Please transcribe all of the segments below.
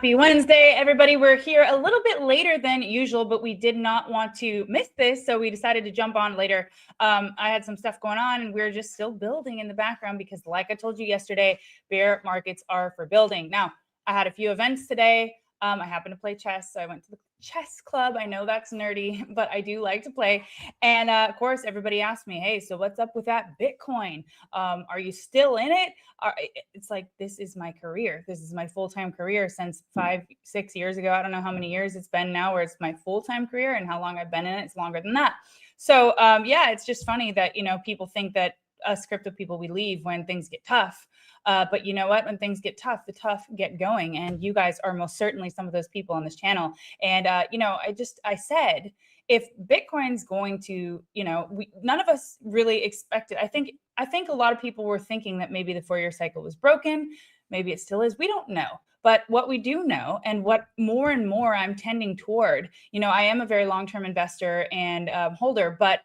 Happy Wednesday, everybody. We're here a little bit later than usual, but we did not want to miss this, so we decided to jump on later. I had some stuff going on, and we're just still building in the background because, like I told you yesterday, bear markets are for building. Now, I had a few events today. I happen to play chess, so I went to the chess club. I know that's nerdy, but I do like to play. And of course, everybody asked me, hey, so what's up with that Bitcoin? Are you still in it? It's like, this is my career. This is my full-time career since 5-6 years ago. I don't know how many years it's been now where it's my full-time career, and how long I've been in it. It's longer than that. So yeah, it's just funny that, you know, people think that us crypto people, we leave when things get tough. But you know what? When things get tough, the tough get going. And you guys are most certainly some of those people on this channel. And, you know, I said, if Bitcoin's going to, you know, none of us really expected. I think a lot of people were thinking that maybe the 4-year cycle was broken. Maybe it still is. We don't know. But what we do know, and what more and more I'm tending toward, you know, I am a very long-term investor and holder, but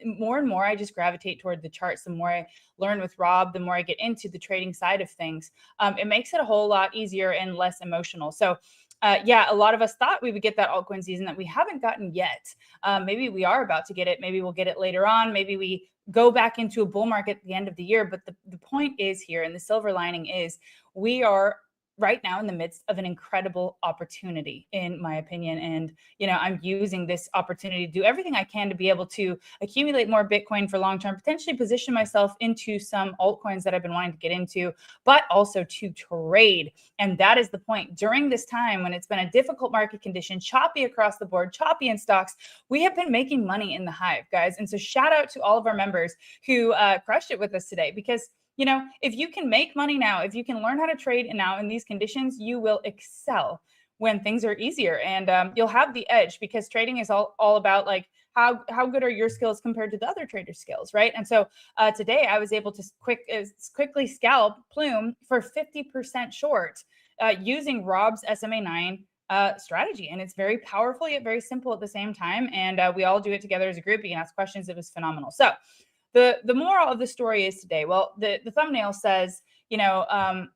more and more I just gravitate toward the charts. The more I learn with Rob, the more I get into the trading side of things. It makes it a whole lot easier and less emotional. So yeah, a lot of us thought we would get that altcoin season that we haven't gotten yet. Maybe we are about to get it. Maybe we'll get it later on. Maybe we go back into a bull market at the end of the year. But the point is here, and the silver lining is, we are right now in the midst of an incredible opportunity, in my opinion. And, you know, I'm using this opportunity to do everything I can to be able to accumulate more Bitcoin for long-term, potentially position myself into some altcoins that I've been wanting to get into, but also to trade. And that is the point. During this time when it's been a difficult market condition, choppy across the board, choppy in stocks, we have been making money in the hive, guys. And so shout out to all of our members who crushed it with us today, because you know, if you can make money now, if you can learn how to trade now in these conditions, you will excel when things are easier, and you'll have the edge, because trading is all about like how good are your skills compared to the other traders' skills, right? And so today I was able to quickly scalp Plume for 50% short using Rob's SMA9 strategy. And it's very powerful yet very simple at the same time. And we all do it together as a group. You can ask questions. It was phenomenal. So the moral of the story is today, well, the thumbnail says, you know,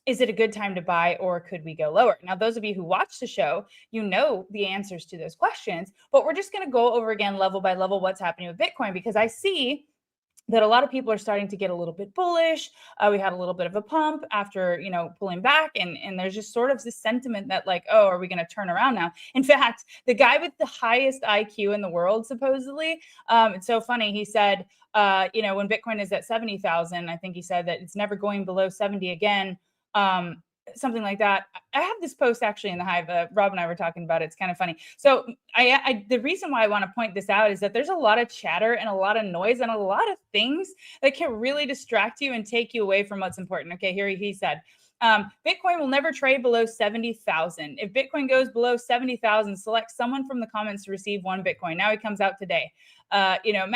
is it a good time to buy, or could we go lower? Now, those of you who watch the show, you know the answers to those questions, but we're just going to go over again, level by level, what's happening with Bitcoin, because I see that a lot of people are starting to get a little bit bullish. We had a little bit of a pump after, you know, pulling back, and there's just sort of this sentiment that like, oh, are we going to turn around now? In fact, the guy with the highest IQ in the world, supposedly, it's so funny. He said, you know, when Bitcoin is at 70,000, I think he said that it's never going below 70 again. Something like that. I have this post actually in the hive. Rob and I were talking about it. It's kind of funny. So the reason why I want to point this out is that there's a lot of chatter and a lot of noise and a lot of things that can really distract you and take you away from what's important. Okay, here he said, Bitcoin will never trade below 70,000. If Bitcoin goes below 70,000, select someone from the comments to receive 1 Bitcoin. Now he comes out today. You know,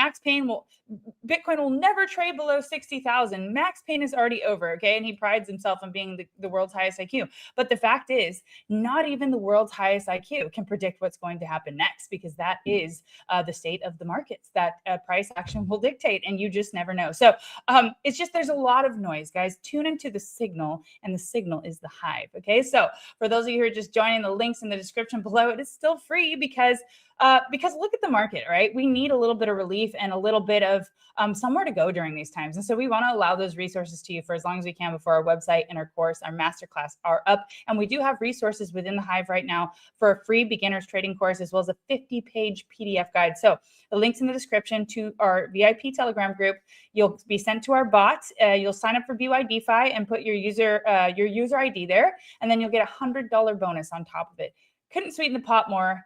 Bitcoin will never trade below 60,000. Max Payne is already over, okay? And he prides himself on being the world's highest IQ. But the fact is, not even the world's highest IQ can predict what's going to happen next, because that is the state of the markets that price action will dictate, and you just never know. So it's just, there's a lot of noise, guys. Tune into the signal, and the signal is the hive, okay? So for those of you who are just joining, the links in the description below, it is still free, because look at the market, right? We need a little bit of relief and a little bit of somewhere to go during these times. And so we want to allow those resources to you for as long as we can before our website and our course, our masterclass are up. And we do have resources within the hive right now for a free beginner's trading course, as well as a 50-page PDF guide. So the link's in the description to our VIP Telegram group. You'll be sent to our bot. You'll sign up for BYDFI and put your user ID there, and then you'll get a $100 bonus on top of it. Couldn't sweeten the pot more.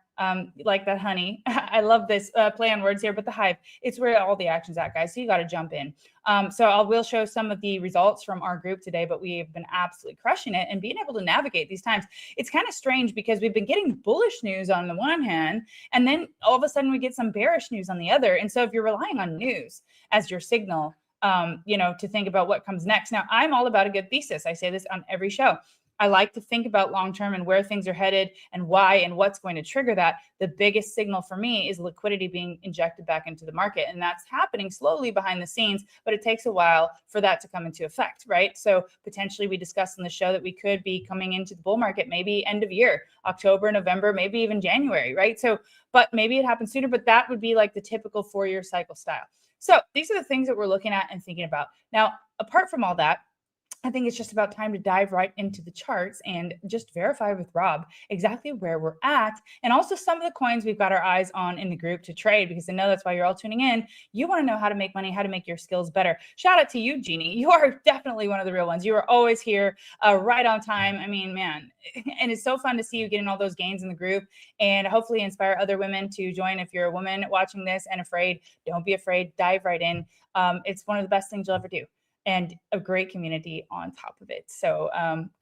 Like that honey. I love this play on words here, but the hive, it's where all the action's at, guys. So you got to jump in. So I will show some of the results from our group today, but we've been absolutely crushing it and being able to navigate these times. It's kind of strange because we've been getting bullish news on the one hand, and then all of a sudden we get some bearish news on the other. And so if you're relying on news as your signal, you know, to think about what comes next. Now, I'm all about a good thesis. I say this on every show. I like to think about long-term and where things are headed and why and what's going to trigger that. The biggest signal for me is liquidity being injected back into the market. And that's happening slowly behind the scenes, but it takes a while for that to come into effect, right? So potentially we discussed in the show that we could be coming into the bull market, maybe end of year, October, November, maybe even January, right? So, but maybe it happens sooner, but that would be like the typical 4-year cycle style. So these are the things that we're looking at and thinking about. Now, apart from all that, I think it's just about time to dive right into the charts and just verify with Rob exactly where we're at. And also some of the coins we've got our eyes on in the group to trade, because I know that's why you're all tuning in. You want to know how to make money, how to make your skills better. Shout out to you, Jeannie. You are definitely one of the real ones. You are always here right on time. I mean, man, and it's so fun to see you getting all those gains in the group and hopefully inspire other women to join. If you're a woman watching this and afraid, don't be afraid, dive right in. It's one of the best things you'll ever do, and a great community on top of it. So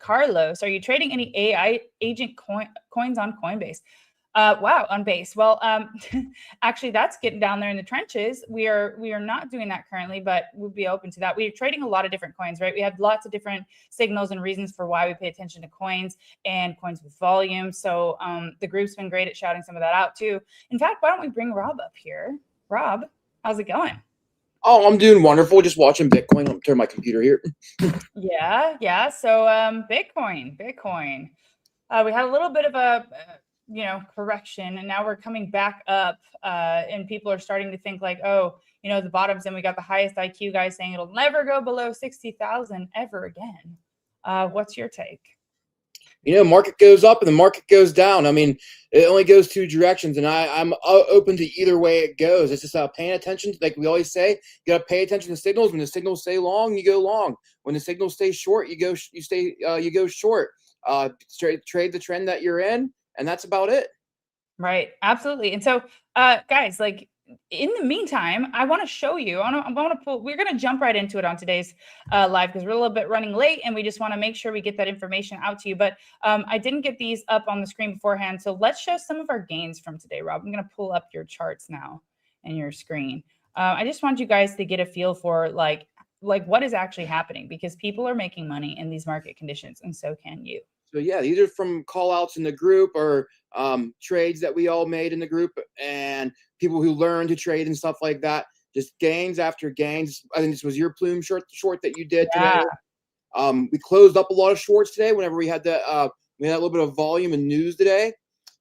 Carlos, are you trading any AI agent coins on Coinbase? Wow, on base. Well, actually that's getting down there in the trenches. We are not doing that currently, but we'll be open to that. We're trading a lot of different coins, right? We have lots of different signals and reasons for why we pay attention to coins and coins with volume. So the group's been great at shouting some of that out too. In fact, why don't we bring Rob up here? Rob, how's it going? Oh, I'm doing wonderful. Just watching Bitcoin. I'll turn my computer here. Yeah. So Bitcoin. We had a little bit of a correction, and now we're coming back up, and people are starting to think like, oh, the bottoms, and we got the highest IQ guy saying it'll never go below 60,000 ever again. What's your take? Market goes up and the market goes down. I mean, it only goes two directions, and I'm open to either way it goes. It's just paying attention. Like we always say, you got to pay attention to signals. When the signals stay long, you go long. When the signals stay short, you go short. Trade the trend that you're in, and that's about it. Right. Absolutely. And so, guys, like, in the meantime, I want to show you, we're going to jump right into it on today's live, because we're a little bit running late and we just want to make sure we get that information out to you. But I didn't get these up on the screen beforehand. So let's show some of our gains from today, Rob. I'm going to pull up your charts now and your screen. I just want you guys to get a feel for like what is actually happening, because people are making money in these market conditions, and so can you. So yeah, these are from call outs in the group, or trades that we all made in the group, and people who learned to trade and stuff like that. Just gains after gains. I think this was your plume short that you did today. We closed up a lot of shorts today whenever we had a little bit of volume and news today.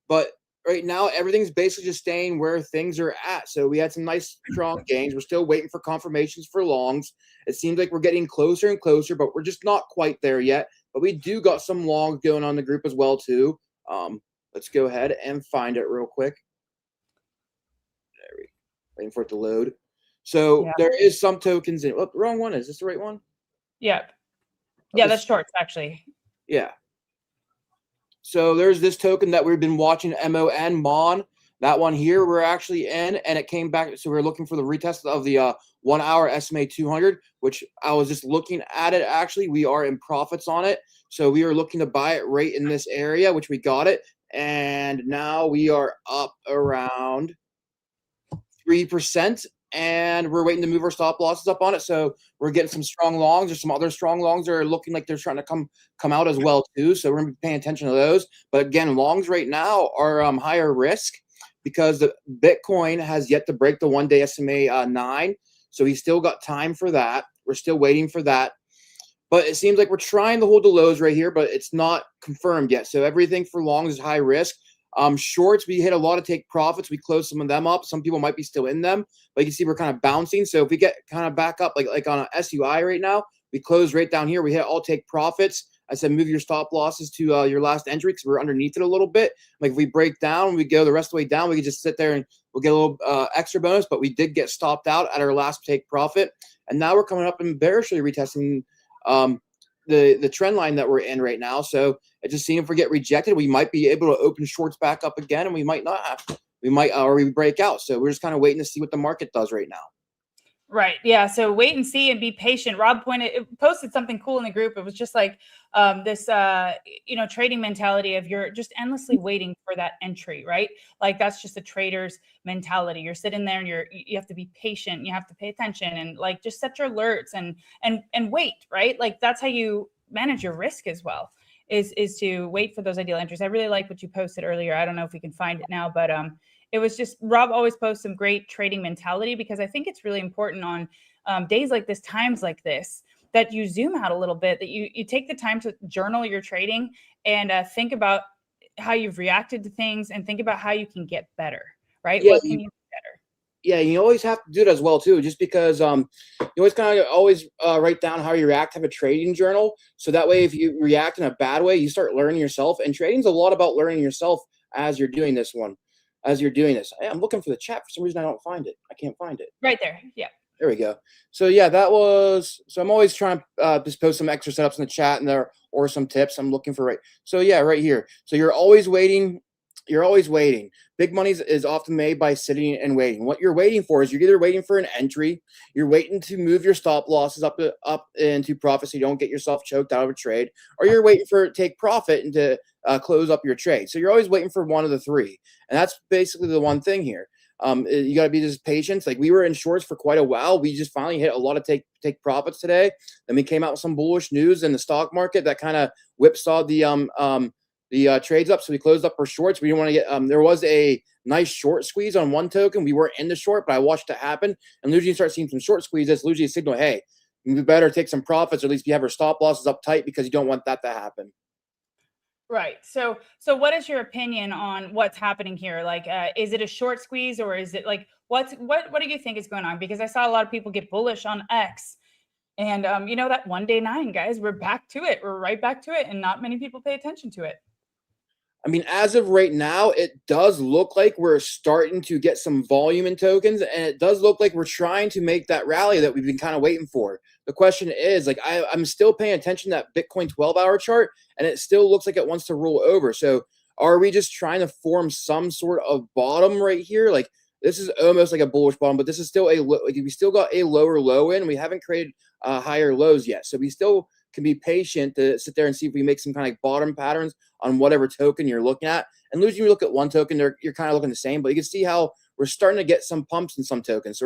But right now, everything's basically just staying where things are at. So we had some nice strong gains. We're still waiting for confirmations for longs. It seems like we're getting closer and closer, but we're just not quite there yet. But we do got some longs going on in the group as well too. Let's go ahead and find it real quick. There we go. Waiting for it to load. So there is some tokens in. Oh, the wrong one. Is this the right one? Yeah. Yeah, that's shorts actually. Yeah. So there's this token that we've been watching, MON. That one here we're actually in, and it came back. So we're looking for the retest of the 1 hour SMA 200, which I was just looking at it. Actually, we are in profits on it. So we are looking to buy it right in this area, which we got it. And now we are up around 3%, and we're waiting to move our stop losses up on it. So we're getting some strong longs. There's some other strong longs that are looking like they're trying to come out as well too. So we're going to be paying attention to those. But again, longs right now are higher risk, because the Bitcoin has yet to break the 1-day SMA 9. So he's still got time for that. We're still waiting for that. But it seems like we're trying to hold the lows right here, but it's not confirmed yet. So everything for longs is high risk. Shorts, we hit a lot of take profits. We closed some of them up. Some people might be still in them, but you can see we're kind of bouncing. So if we get kind of back up, like on a SUI right now, we closed right down here. We hit all take profits. I said move your stop losses to your last entry, because we're underneath it a little bit. Like if we break down, we go the rest of the way down, we can just sit there and we'll get a little extra bonus. But we did get stopped out at our last take profit, and now we're coming up and bearishly retesting the trend line that we're in right now. So it just seems if we get rejected, we might be able to open shorts back up again, and we might not have. We might, or we break out. So we're just kind of waiting to see what the market does right now. Right. Yeah. So wait and see and be patient. Rob posted something cool in the group. It was just like this, trading mentality of you're just endlessly waiting for that entry, right? Like that's just a trader's mentality. You're sitting there and you have to be patient. You have to pay attention and like just set your alerts and wait, right? Like that's how you manage your risk as well. is to wait for those ideal entries. I really like what you posted earlier. I don't know if we can find it now, but it was just, Rob always posts some great trading mentality, because I think it's really important on days like this, times like this, that you zoom out a little bit, that you take the time to journal your trading and think about how you've reacted to things, and think about how you can get better, right? Yeah, What can you do better? Yeah, you always have to do it as well too, just because you always kind of always write down how you react, have a trading journal, so that way if you react in a bad way, you start learning yourself. And trading's a lot about learning yourself as you're doing this one, as you're doing this. Hey, I'm looking for the chat, for some reason I don't find it. I can't find it. Right there. Yeah. There we go. So yeah, that was, so I'm always trying to just post some extra setups in the chat and there, or some tips I'm looking for. Right. So yeah, right here. So you're always waiting. You're always waiting. Big money is often made by sitting and waiting. What you're waiting for is you're either waiting for an entry, you're waiting to move your stop losses up into profit so you don't get yourself choked out of a trade, or you're waiting for take profit and to close up your trade. So you're always waiting for one of the three, and that's basically the one thing here. You got to be just patient. Like, we were in shorts for quite a while. We just finally hit a lot of take profits today. Then we came out with some bullish news in the stock market that kind of whipsawed the trades up. So we closed up our shorts. We didn't want to get, there was a nice short squeeze on one token. We weren't in the short, but I watched it happen. And usually you start seeing some short squeezes. Usually a signal, hey, we better take some profits, or at least we have our stop losses up tight, because you don't want that to happen. Right. So what is your opinion on what's happening here? Like, is it a short squeeze, or is it like, what do you think is going on? Because I saw a lot of people get bullish on X, and you know, that 1 day 9, guys, we're back to it. We're right back to it. And not many people pay attention to it. I mean, as of right now, it does look like we're starting to get some volume in tokens, and it does look like we're trying to make that rally that we've been kind of waiting for. The question is, like, I'm still paying attention to that Bitcoin 12-hour chart, and it still looks like it wants to roll over. So are we just trying to form some sort of bottom right here? Like, this is almost like a bullish bottom, but this is still we still got a lower low in. We haven't created higher lows yet. So we still can be patient to sit there and see if we make some kind of like bottom patterns on whatever token you're looking at. And usually you look at one token, you're kind of looking the same, but you can see how we're starting to get some pumps in some tokens. So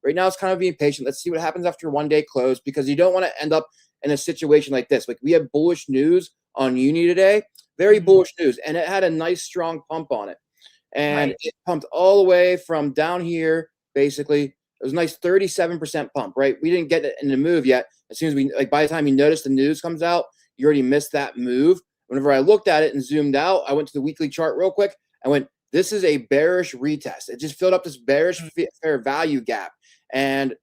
right now it's kind of being patient. Let's see what happens after 1 day close, because you don't want to end up in a situation like this. Like, we had bullish news on Uni today, very bullish news, and it had a nice strong pump on it. And it pumped all the way from down here, basically. It was a nice 37% pump, right? We didn't get it in the move yet. As soon as we, like, by the time you notice the news comes out, you already missed that move. Whenever I looked at it and zoomed out, I went to the weekly chart real quick. I went, this is a bearish retest. It just filled up this bearish fair value gap. And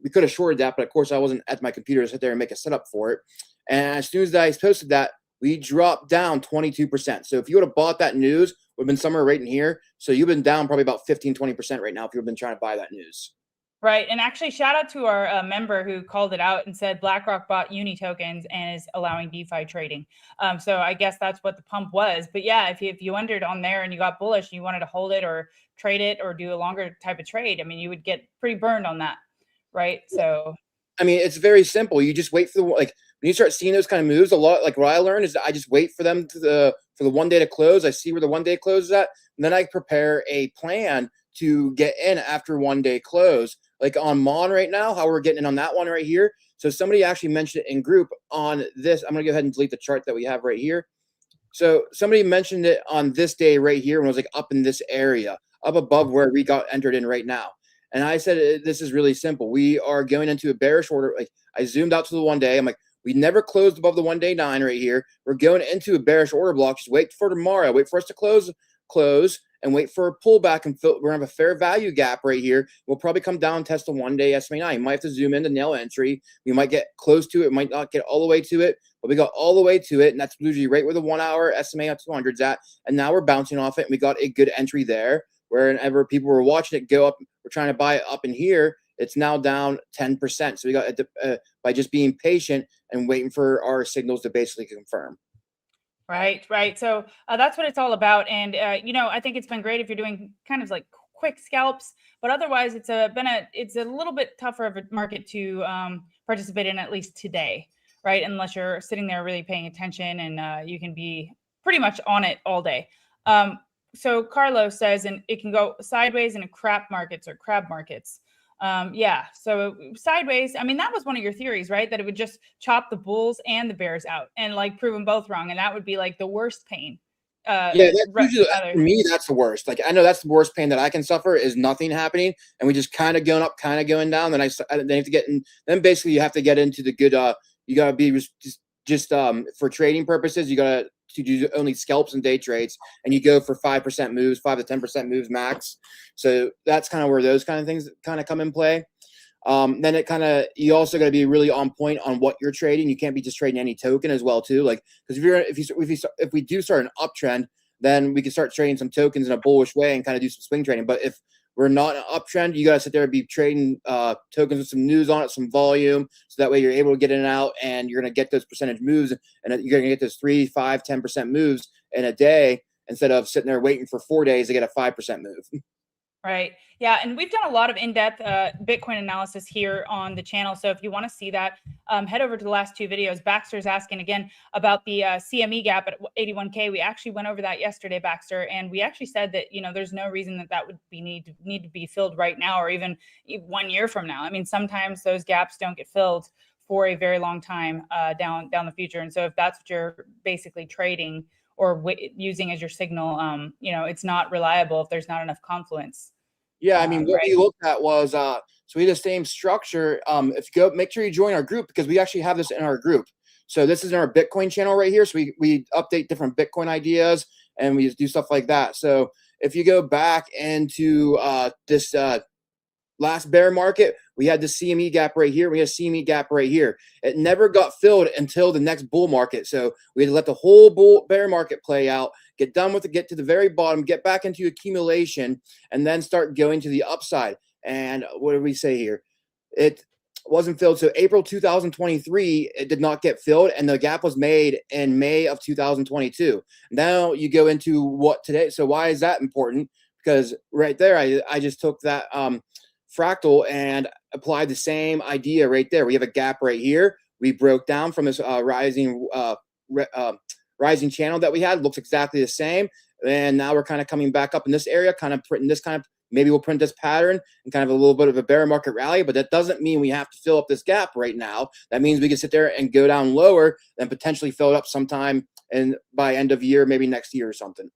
we could have shorted that, but of course I wasn't at my computer to sit there and make a setup for it. And as soon as I posted that, we dropped down 22%. So if you would have bought that news, it would have been somewhere right in here. So you've been down probably about 15-20% right now if you've been trying to buy that news. Right. And actually, shout out to our member who called it out and said BlackRock bought Uni tokens and is allowing DeFi trading. So I guess that's what the pump was. But yeah, if you entered on there and you got bullish and you wanted to hold it or trade it or do a longer type of trade, I mean, you would get pretty burned on that. Right. So, I mean, it's very simple. You just wait for the, like, when you start seeing those kind of moves, a lot, like what I learned is that I just wait for them for the 1 day to close. I see where the 1 day close is at, and then I prepare a plan to get in after 1 day close. Like on Mon right now, how we're getting in on that one right here. So somebody actually mentioned it in group on this. I'm gonna go ahead and delete the chart that we have right here. So somebody mentioned it on this day right here when it was like up in this area, up above where we got entered in right now. And I said, this is really simple. We are going into a bearish order. Like, I zoomed out to the 1 day. I'm like, we never closed above the 1 day 9 right here. We're going into a bearish order block. Just wait for tomorrow. Wait for us to close, and wait for a pullback, and we're gonna have a fair value gap right here. We'll probably come down and test the 1 day SMA 9. You might have to zoom in to nail entry. We might get close to it, might not get all the way to it, but we got all the way to it, and that's usually right where the 1 hour SMA at 200's at. And now we're bouncing off it, and we got a good entry there. Whenever people were watching it go up, we're trying to buy it up in here. It's now down 10%. So we got by just being patient and waiting for our signals to basically confirm. Right. So that's what it's all about. And, you know, I think it's been great if you're doing kind of like quick scalps, but otherwise it's a little bit tougher of a market to participate in, at least today, right? Unless you're sitting there really paying attention, and you can be pretty much on it all day. So Carlos says, and it can go sideways in crab markets. Yeah, so sideways. I mean, that was one of your theories, right? That it would just chop the bulls and the bears out and like prove them both wrong, and that would be like the worst pain. Yeah, that's usually for me. That's the worst. Like I know that's the worst pain that I can suffer is nothing happening, and we just kind of going up, kind of going down. Then then have to get in. Then basically you have to get into the good. You gotta be just for trading purposes. You gotta to do only scalps and day trades, and you go for 5% moves, 5 to 10% moves max. So that's kind of where those kind of things kind of come in play. Then it kind of you also got to be really on point on what you're trading. You can't be just trading any token as well too. Like because if we do start an uptrend, then we can start trading some tokens in a bullish way and kind of do some swing trading. But if we're not an uptrend, you got to sit there and be trading tokens with some news on it, some volume, so that way you're able to get in and out, and you're going to get those percentage moves, and you're going to get those 3, 5, 10% moves in a day instead of sitting there waiting for 4 days to get a 5% move. Right. Yeah. And we've done a lot of in-depth Bitcoin analysis here on the channel. So if you want to see that, head over to the last 2 videos. Baxter's asking again about the CME gap at 81K. We actually went over that yesterday, Baxter, and we actually said that, there's no reason that would be need to be filled right now or even 1 year from now. I mean, sometimes those gaps don't get filled for a very long time down the future. And so if that's what you're basically trading or using as your signal, it's not reliable if there's not enough confluence. Yeah, I mean, what we looked at was so we had the same structure. If you go, make sure you join our group because we actually have this in our group. So this is in our Bitcoin channel right here. So we update different Bitcoin ideas and we do stuff like that. So if you go back into this last bear market, we had the CME gap right here. We had a CME gap right here. It never got filled until the next bull market. So we had to let the whole bear market play out, get done with it, get to the very bottom, get back into accumulation, and then start going to the upside. And what did we say here? It wasn't filled. So April 2023, it did not get filled, and the gap was made in May of 2022. Now you go into what today. So why is that important? Because right there, I just took that fractal and applied the same idea right there. We have a gap right here. We broke down from this rising channel that we had. Looks exactly the same. And now we're kind of coming back up in this area, kind of printing this kind of, maybe we'll print this pattern and kind of a little bit of a bear market rally, but that doesn't mean we have to fill up this gap right now. That means we can sit there and go down lower and potentially fill it up sometime and by end of year, maybe next year or something.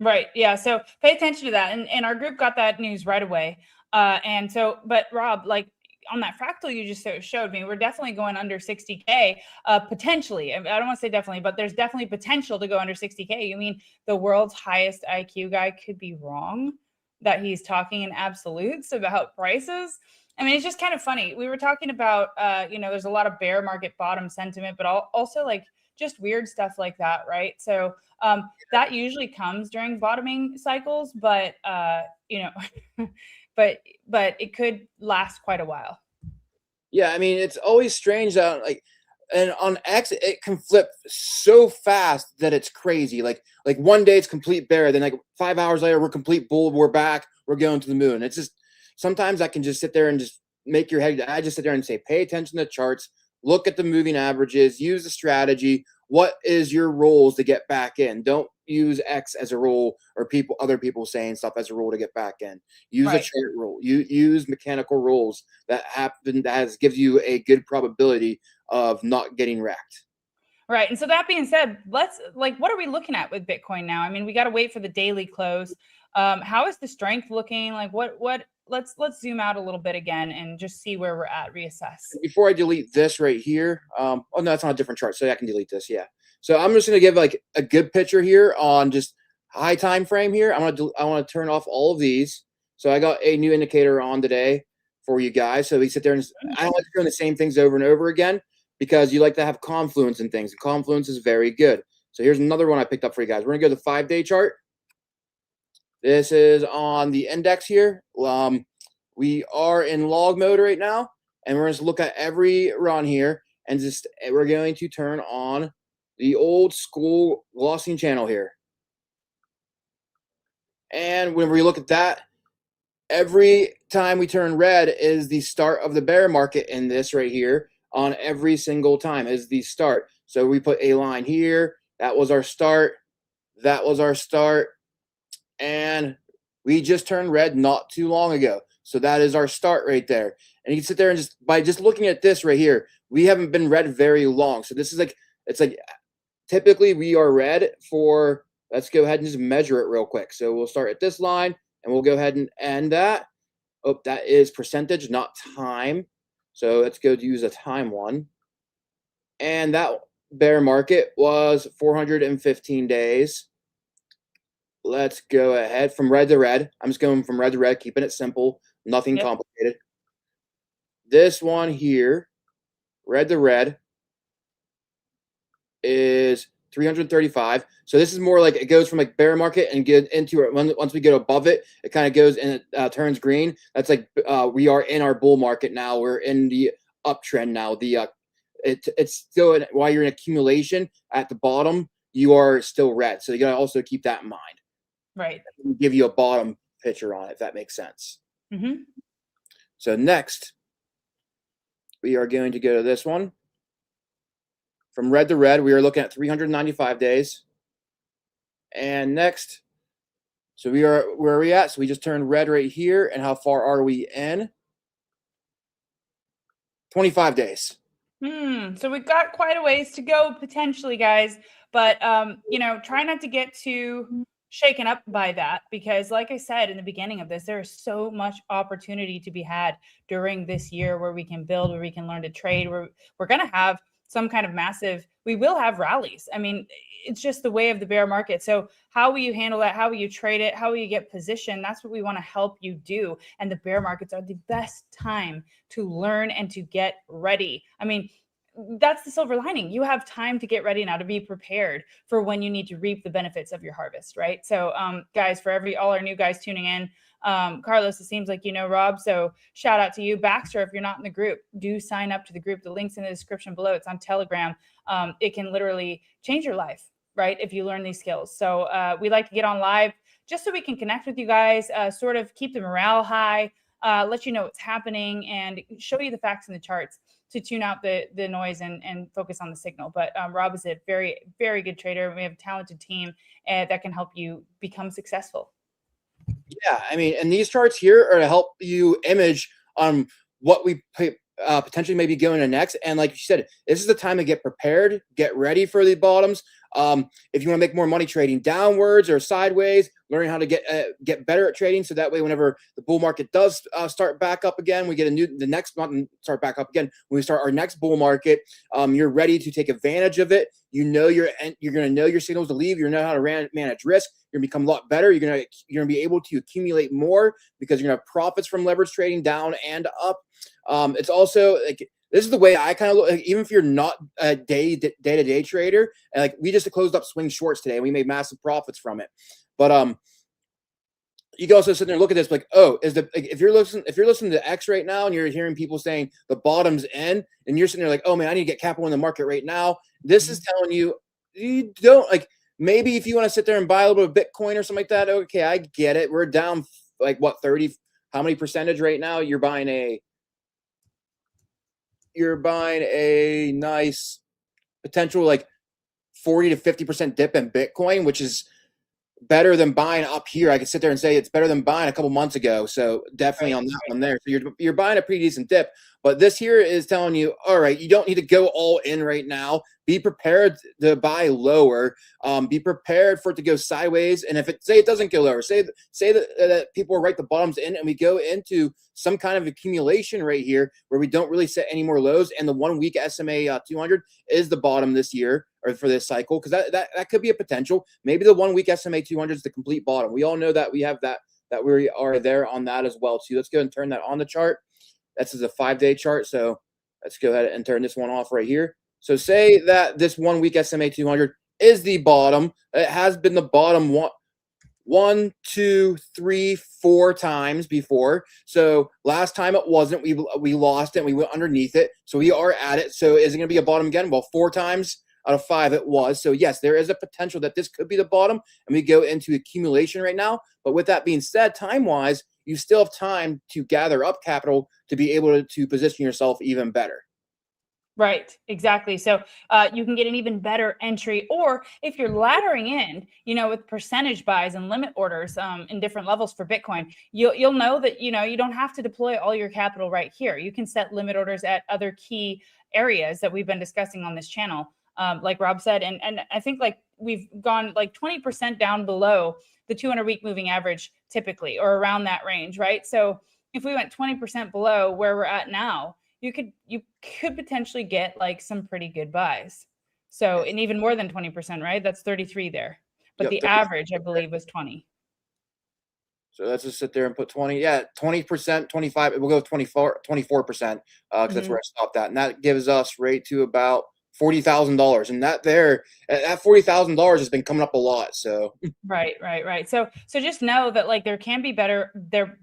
Right. Yeah. So pay attention to that. And our group got that news right away. And so, but Rob, like on that fractal you just showed me, we're definitely going under 60K, potentially. I don't want to say definitely, but there's definitely potential to go under 60K. You mean the world's highest IQ guy could be wrong that he's talking in absolutes about prices? I mean, it's just kind of funny. We were talking about, there's a lot of bear market bottom sentiment, but also like just weird stuff like that, right? So that usually comes during bottoming cycles, but but it could last quite a while. Yeah, I mean, it's always strange that and on X it can flip so fast that it's crazy. Like one day it's complete bear, then like 5 hours later we're complete bull, we're back, we're going to the moon. It's just sometimes I can just sit there and just make your head. I just sit there and say, pay attention to the charts, look at the moving averages, use the strategy. What is your rules to get back in? Don't use X as a rule or other people saying stuff as a rule to get back in. Use a chart rule. You use mechanical rules that gives you a good probability of not getting wrecked. Right. And so that being said, what are we looking at with Bitcoin now? I mean, we got to wait for the daily close. How is the strength looking? Like let's zoom out a little bit again and just see where we're at, reassess. Before I delete this right here. Oh no, it's on a different chart. So I can delete this. Yeah. So I'm just going to give like a good picture here on just high time frame here. I want to turn off all of these. So I got a new indicator on today for you guys. So we sit there and I don't like doing the same things over and over again because you like to have confluence and things. And confluence is very good. So here's another one I picked up for you guys. We're going to go to the 5-day chart. This is on the index here. We are in log mode right now, and we're going to look at every run here, and we're going to turn on the old school glossing channel here. And when we look at that, every time we turn red is the start of the bear market in this right here. On every single time is the start. So we put a line here. That was our start. That was our start. And we just turned red not too long ago. So that is our start right there. And you can sit there and by just looking at this right here, we haven't been red very long. So this is like, it's like typically we are red for, let's go ahead and just measure it real quick. So we'll start at this line and we'll go ahead and end that. Oh, that is percentage, not time. So let's go to use a time one. And that bear market was 415 days. Let's go ahead from red to red. I'm just going from red to red, keeping it simple, nothing complicated. This one here, red to red, is 335. So this is more like it goes from like bear market and get into it. Once we get above it, it kind of goes and it turns green. That's like we are in our bull market now. We're in the uptrend now. It's still while you're in accumulation at the bottom, you are still red. So you gotta also keep that in mind. Right. Give you a bottom picture on it, if that makes sense. Mm-hmm. So next, we are going to go to this one. From red to red, we are looking at 395 days. And next, so we are where are we at? So we just turned red right here. And how far are we in? 25 days. So we've got quite a ways to go potentially, guys. But you know, try not to get too shaken up by that, because like I said in the beginning of this, there is so much opportunity to be had during this year where we can build, where we can learn to trade, where we're going to have some kind of massive, we will have rallies. I mean, it's just the way of the bear market. So how will you handle that? How will you trade it? How will you get positioned? That's what we want to help you do. And the bear markets are the best time to learn and to get ready. I mean, that's the silver lining. You have time to get ready now, to be prepared for when you need to reap the benefits of your harvest, right? So guys, for all our new guys tuning in, Carlos, it seems like you know Rob, so shout out to you. Baxter, if you're not in the group, do sign up to the group. The link's in the description below. It's on Telegram. It can literally change your life, right, if you learn these skills. So we like to get on live just so we can connect with you guys, sort of keep the morale high, let you know what's happening, and show you the facts and the charts to tune out the noise and focus on the signal. But Rob is a very, very good trader. We have a talented team that can help you become successful. Yeah, I mean, and these charts here are to help you image on what we potentially maybe going to next. And like you said, this is the time to get prepared, get ready for the bottoms. If you want to make more money trading downwards or sideways, learning how to get better at trading, so that way whenever the bull market does start back up again, we get the next month and start back up again. When we start our next bull market, you're ready to take advantage of it. You know you're going to know your signals to leave. You know how to manage risk. You're going to become a lot better. You're going to be able to accumulate more because you're going to have profits from leverage trading down and up. It's also like, this is the way I kind of look, like, even if you're not a day-to-day trader, and like we just closed up swing shorts today and we made massive profits from it. But you can also sit there and look at this like, oh, if you're listening to X right now and you're hearing people saying the bottom's in, and you're sitting there like, oh man, I need to get capital in the market right now. This is telling you don't, like, maybe if you want to sit there and buy a little bit of Bitcoin or something like that, okay, I get it. We're down like what, 30, how many percentage right now? You're buying a nice potential like 40 to 50% dip in Bitcoin, which is better than buying up here. I could sit there and say it's better than buying a couple months ago. So definitely on that one there. So you're buying a pretty decent dip. But this here is telling you, all right, you don't need to go all in right now. Be prepared to buy lower. Be prepared for it to go sideways. And if it doesn't go lower, say that people are right the bottoms in, and we go into some kind of accumulation right here where we don't really set any more lows, and the 1 week SMA 200 is the bottom this year or for this cycle, because that could be a potential. Maybe the 1 week SMA 200 is the complete bottom. We all know that we have that we are there on that as well too. Let's go and turn that on the chart. This is a 5-day chart, so let's go ahead and turn this one off right here. So say that this 1 week SMA 200 is the bottom. It has been the bottom one, two, three, 4 times before. So last time it wasn't. We lost it. We went underneath it. So we are at it. So is it going to be a bottom again? Well, 4 times out of 5 it was. So yes, there is a potential that this could be the bottom, and we go into accumulation right now. But with that being said, time-wise, you still have time to gather up capital to be able to position yourself even better. Right, exactly. So you can get an even better entry, or if you're laddering in, with percentage buys and limit orders in different levels for Bitcoin, you'll know that you don't have to deploy all your capital right here. You can set limit orders at other key areas that we've been discussing on this channel, like Rob said, and I think like we've gone like 20% down below the 200-week moving average typically, or around that range, right? So if we went 20% below where we're at now, you could potentially get like some pretty good buys. So, and even more than 20%, right? That's 33 there. But Yep, the average, I believe, was 20. so let's just sit there and put 20. Yeah, 20%, 25. We'll go 24%, because that's where I stopped at. And that gives us right to about $40,000. And that $40,000 has been coming up a lot. So Right. So just know that like there can be better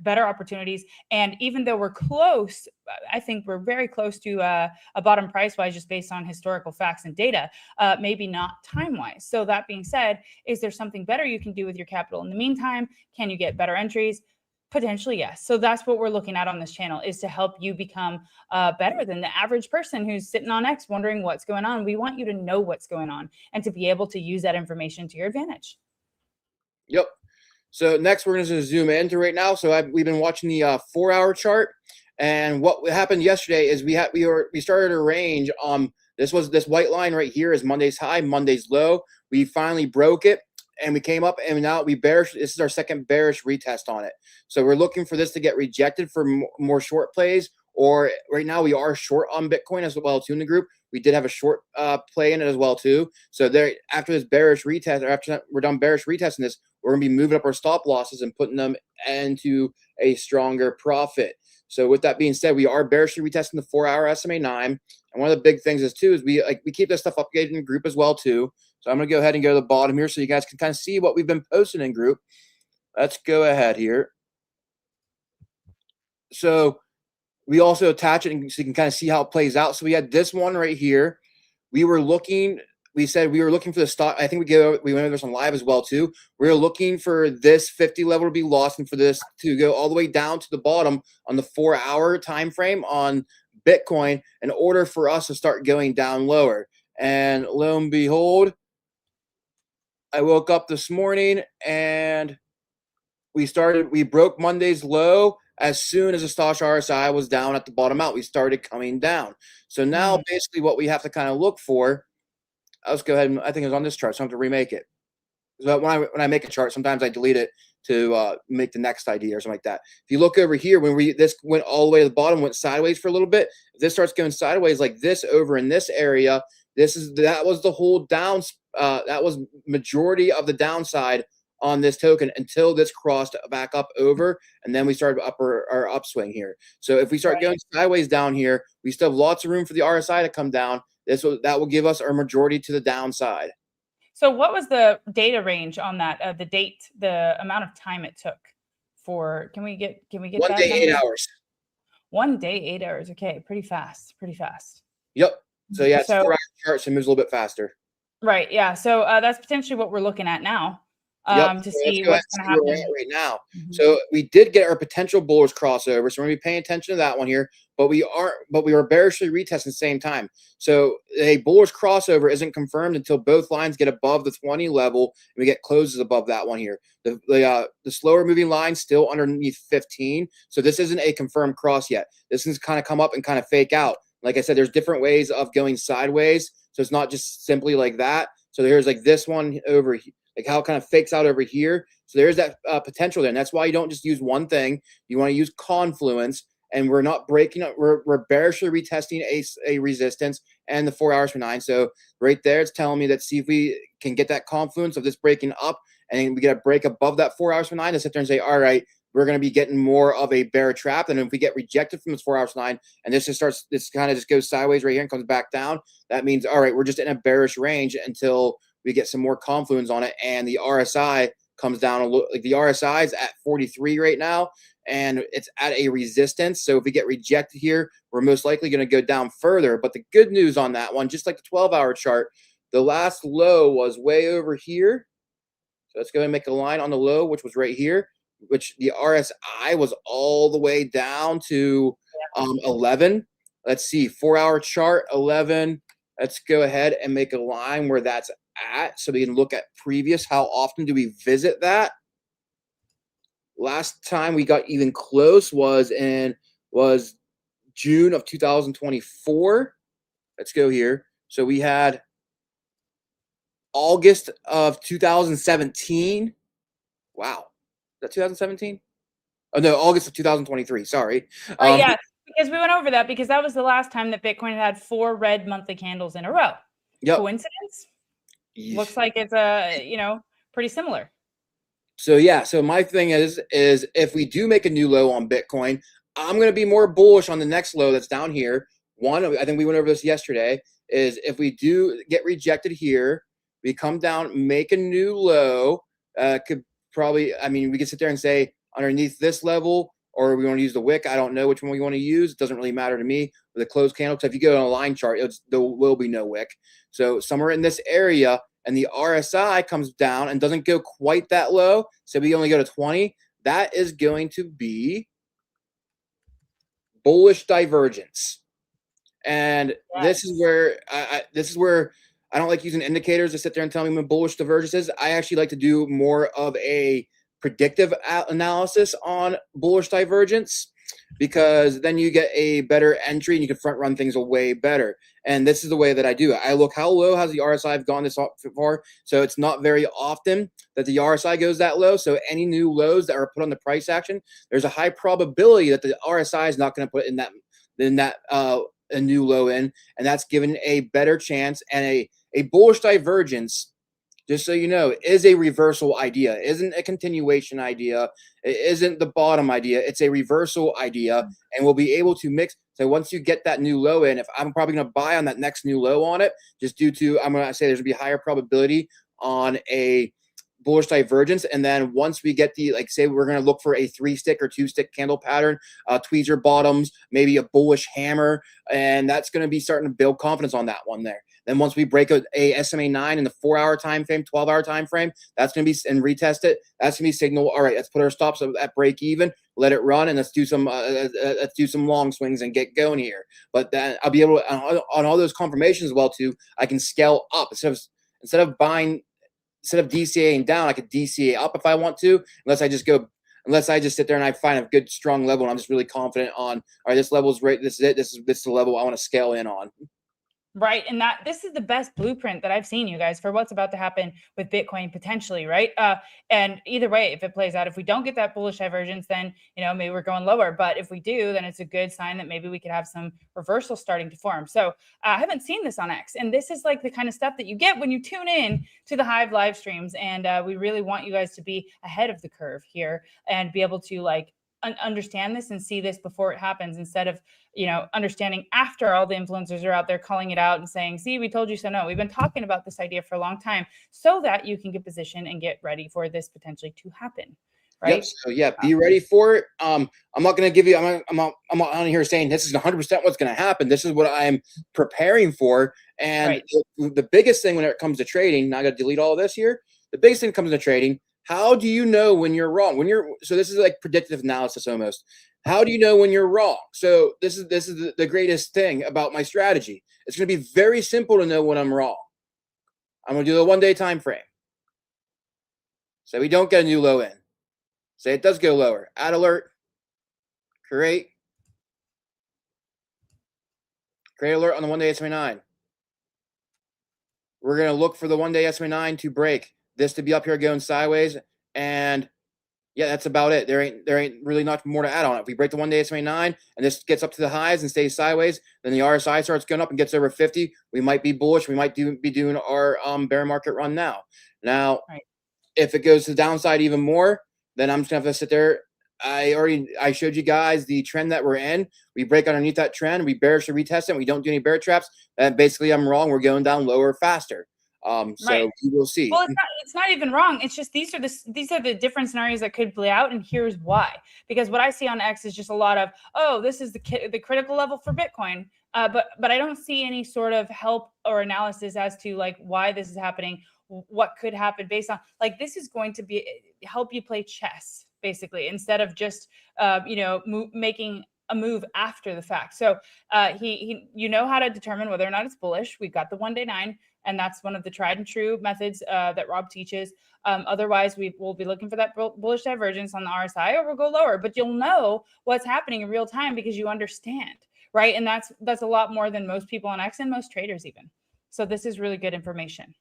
opportunities. And even though we're close, I think we're very close to a bottom price wise, just based on historical facts and data, maybe not time wise. So that being said, is there something better you can do with your capital in the meantime? Can you get better entries? Potentially, yes. So that's what we're looking at on this channel, is to help you become better than the average person who's sitting on X wondering what's going on. We want you to know what's going on and to be able to use that information to your advantage. yep. So next we're going to zoom into right now. So we've been watching the 4-hour chart, and what happened yesterday is we started a range. This white line right here is Monday's high, Monday's low. We finally broke it, and we came up, and now this is our second bearish retest on it. So we're looking for this to get rejected for more short plays, or right now we are short on Bitcoin as well too in the group. We did have a short play in it as well too. So there, after this bearish retest, or after we're done bearish retesting this, we're going to be moving up our stop losses and putting them into a stronger profit. So with that being said, we are bearishly retesting the 4-hour SMA 9. And one of the big things is too, is we keep this stuff updated in the group as well too. So I'm going to go ahead and go to the bottom here so you guys can kind of see what we've been posting in group. Let's go ahead here. So we also attach it so you can kind of see how it plays out. So we had this one right here. We said we were looking for the stop. I think we went over this on live as well too. We were looking for this 50 level to be lost and for this to go all the way down to the bottom on the 4-hour time frame on Bitcoin in order for us to start going down lower. And lo and behold, I woke up this morning and we broke Monday's low. As soon as the Stosh RSI was down at the bottom out, we started coming down. So now basically what we have to kind of look for, let's go ahead and I think it's on this chart, so I have to remake it. So when I make a chart, sometimes I delete it to make the next idea or something like that. If you look over here, when this went all the way to the bottom, went sideways for a little bit. If this starts going sideways like this over in this area, that was the whole down. That was majority of the downside on this token until this crossed back up over, and then we started our upswing here. So if we start going sideways down here, we still have lots of room for the RSI to come down. That will give us our majority to the downside. So what was the data range on that? The amount of time it took for? Can we get 1 that day, number? 8 hours. 1 day, 8 hours. Okay, pretty fast. Yep. So yeah, it's 4-hour chart, so it moves a little bit faster. Right. Yeah. So that's potentially what we're looking at now. Yep. To So see what's going to happen right now. So we did get our potential bullish crossover. So we're going to be paying attention to that one here. But we were bearishly retesting at the same time. So a bullish crossover isn't confirmed until both lines get above the 20 level and we get closes above that one here. The slower moving line still underneath 15. So this isn't a confirmed cross yet. This is kind of come up and kind of fake out. Like I said, there's different ways of going sideways. So it's not just simply like that. So there's like this one over here. Like how it kind of fakes out over here. So there's that potential there. And that's why you don't just use one thing. You want to use confluence. And we're not breaking up. We're bearishly retesting a resistance and the 4 hours for 9. So right there, it's telling me that see if we can get that confluence of this breaking up and we get a break above that 4 hours for 9 to sit there and say, all right, we're going to be getting more of a bear trap. And if we get rejected from this 4 hours for 9 and this kind of just goes sideways right here and comes back down, that means, all right, we're just in a bearish range until we get some more confluence on it and the RSI comes down a little. Like the RSI is at 43 right now and it's at a resistance. So if we get rejected here, we're most likely going to go down further. But the good news on that one, just like the 12-hour chart, the last low was way over here. So let's go ahead and make a line on the low, which was right here, which the RSI was all the way down to 11. let's see, 4-hour chart, 11. Let's go ahead and make a line where that's at so we can look at previous. How often do we visit that? Last time we got even close was June of 2024. Let's go here. So we had August of 2017. Wow. Is that 2017? Oh, no, August of 2023. Sorry. Right, yeah, because we went over that because that was the last time that Bitcoin had 4 red monthly candles in a row. Yep. Coincidence? Looks like it's pretty similar. So yeah, so my thing is if we do make a new low on Bitcoin, I'm going to be more bullish on the next low that's down here. One, I think we went over this yesterday, is if we do get rejected here, we come down, make a new low, could probably, I mean, we could sit there and say underneath this level, or we want to use the wick. I don't know which one we want to use. It doesn't really matter to me with a closed candle. So if you go on a line chart, there will be no wick. So somewhere in this area, and the RSI comes down and doesn't go quite that low, so we only go to 20, that is going to be bullish divergence. And this is where I don't like using indicators to sit there and tell me when bullish divergence is. I actually like to do more of a predictive analysis on bullish divergence, because then you get a better entry and you can front run things way better. And this is the way that I do it. I look how low has the RSI gone this far. So it's not very often that the RSI goes that low. So any new lows that are put on the price action, there's a high probability that the RSI is not going to put in that a new low in, and that's given a better chance. And a bullish divergence, just so you know, is a reversal idea. It isn't a continuation idea. It isn't the bottom idea. It's a reversal idea, and we'll be able to mix. So once you get that new low in, if I'm probably going to buy on that next new low on it, just due to, I'm going to say there's going to be higher probability on a bullish divergence. And then once we get the, like, say we're going to look for a 3-stick or 2-stick candle pattern, tweezer bottoms, maybe a bullish hammer, and that's going to be starting to build confidence on that one there. Then once we break a SMA 9 in the 4-hour time frame, 12-hour time frame, that's going to be, and retest it, that's going to be signal. All right, let's put our stops at break even, let it run, and let's do some long swings and get going here. But then I'll be able to, on all those confirmations as well too, I can scale up instead of DCAing down. I could DCA up if I want to, unless I just sit there and I find a good strong level and I'm just really confident on, all right, this level is right. This is it. This is the level I want to scale in on. Right. And this is the best blueprint that I've seen, you guys, for what's about to happen with Bitcoin potentially. Right. And either way, if it plays out, if we don't get that bullish divergence, then, maybe we're going lower. But if we do, then it's a good sign that maybe we could have some reversal starting to form. So I haven't seen this on X. And this is like the kind of stuff that you get when you tune in to the Hive live streams. And we really want you guys to be ahead of the curve here and be able to understand this and see this before it happens, instead of understanding after all the influencers are out there calling it out and saying, see, we told you so. No, we've been talking about this idea for a long time so that you can get positioned and get ready for this potentially to happen. Right. Yep. So yeah, be ready for it. I'm not going to give you, I'm not on here saying this is 100% what's going to happen. This is what I'm preparing for. And the biggest thing when it comes to trading, now I got to delete all of this here. The biggest thing comes to trading, how do you know when you're wrong? So this is like predictive analysis almost. How do you know when you're wrong? So this is the greatest thing about my strategy. It's going to be very simple to know when I'm wrong. I'm going to do the 1-day time frame. So we don't get a new low in. Say it does go lower. Add alert. Create alert on the 1-day SMA 9. We're going to look for the 1-day SMA 9 to break. This to be up here going sideways, and yeah, that's about it. There ain't really not more to add on it. If we break the 1-day SMA 9 and this gets up to the highs and stays sideways, then the RSI starts going up and gets over 50. We might be bullish. We might be doing our bear market run now. Now, if it goes to the downside even more, then I'm just gonna have to sit there. I showed you guys the trend that we're in. We break underneath that trend. We bearish to retest it. We don't do any bear traps. And basically, I'm wrong. We're going down lower faster. So we will see. Well, it's not even wrong. It's just these are the different scenarios that could play out, and here's why. Because what I see on X is just a lot of, oh, this is the critical level for Bitcoin, but I don't see any sort of help or analysis as to why this is happening, what could happen based on this is going to help you play chess basically, instead of just making a move after the fact. So you know how to determine whether or not it's bullish. We've got the 1-day 9, and that's one of the tried and true methods that Rob teaches. Otherwise, we will be looking for that bullish divergence on the RSI, or we'll go lower. But you'll know what's happening in real time because you understand, right? And that's a lot more than most people on X and most traders even. So this is really good information.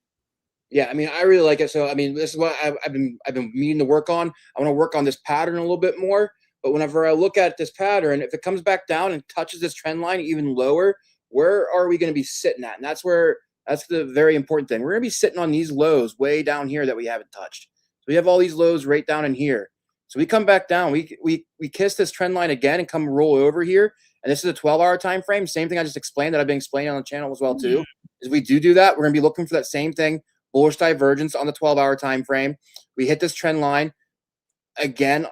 Yeah, I mean, I really like it. So, I mean, this is what I've been meaning to work on. I want to work on this pattern a little bit more. But whenever I look at this pattern, if it comes back down and touches this trend line even lower, where are we going to be sitting at? And that's the very important thing. We're going to be sitting on these lows way down here that we haven't touched. So we have all these lows right down in here. So we come back down. We kiss this trend line again and come roll over here. And this is a 12-hour time frame. Same thing I just explained that I've been explaining on the channel as well too. Is we do that, we're going to be looking for that same thing. Bullish divergence on the 12-hour time frame. We hit this trend line again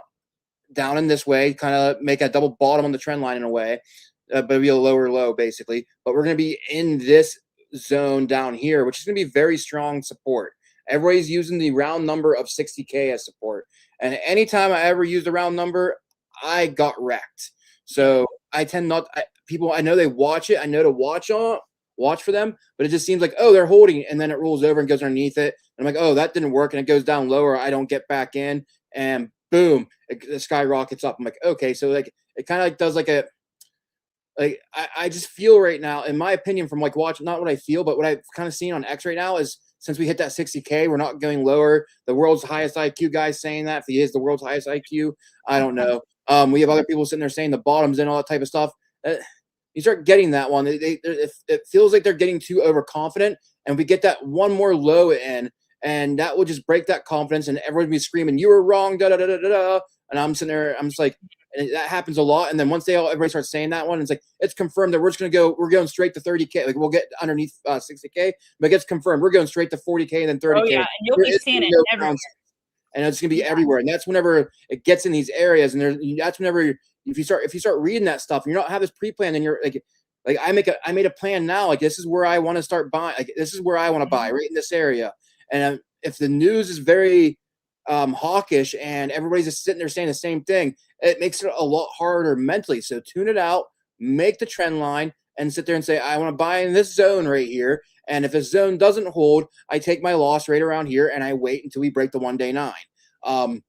down in this way, kind of make a double bottom on the trend line in a way, but it'll be a lower low basically. But we're going to be in this zone down here, which is going to be very strong support. Everybody's using the round number of 60K as support. And anytime I ever used a round number, I got wrecked. So I tend not, people, I know they watch it. I know to watch for them, but it just seems like, oh, they're holding, and then it rolls over and goes underneath it. And I'm like, oh, that didn't work, and it goes down lower. I don't get back in, and boom, the skyrockets up. I'm like, okay, so like it kind of like does like a like I just feel right now, in my opinion, from like watching, not what I feel, but what I've kind of seen on X right now is since we hit that 60K, we're not going lower. The world's highest IQ guy's saying that. If he is the world's highest IQ, I don't know. We have other people sitting there saying the bottom's in, all that type of stuff. You start getting that one. It feels like they're getting too overconfident, and we get that one more low in, and that will just break that confidence, and everyone will be screaming, "You were wrong!" Da da da da da. And I'm sitting there, I'm just like, and that happens a lot. And then once everybody starts saying that one, it's like it's confirmed that we're going straight to 30K. Like we'll get underneath 60K, but it gets confirmed we're going straight to 40K and then 30K. Oh yeah, and you'll be seeing it everywhere. And it's gonna be everywhere. And that's whenever it gets in these areas, and that's whenever if you start reading that stuff, and you're not have this pre-plan, then you're like I made a plan now. Like this is where I want to start buying. Like this is where I want to buy, right in this area. And if the news is very hawkish and everybody's just sitting there saying the same thing, it makes it a lot harder mentally. So tune it out, make the trend line, and sit there and say, I want to buy in this zone right here. And if this zone doesn't hold, I take my loss right around here and I wait until we break the 1-day 9.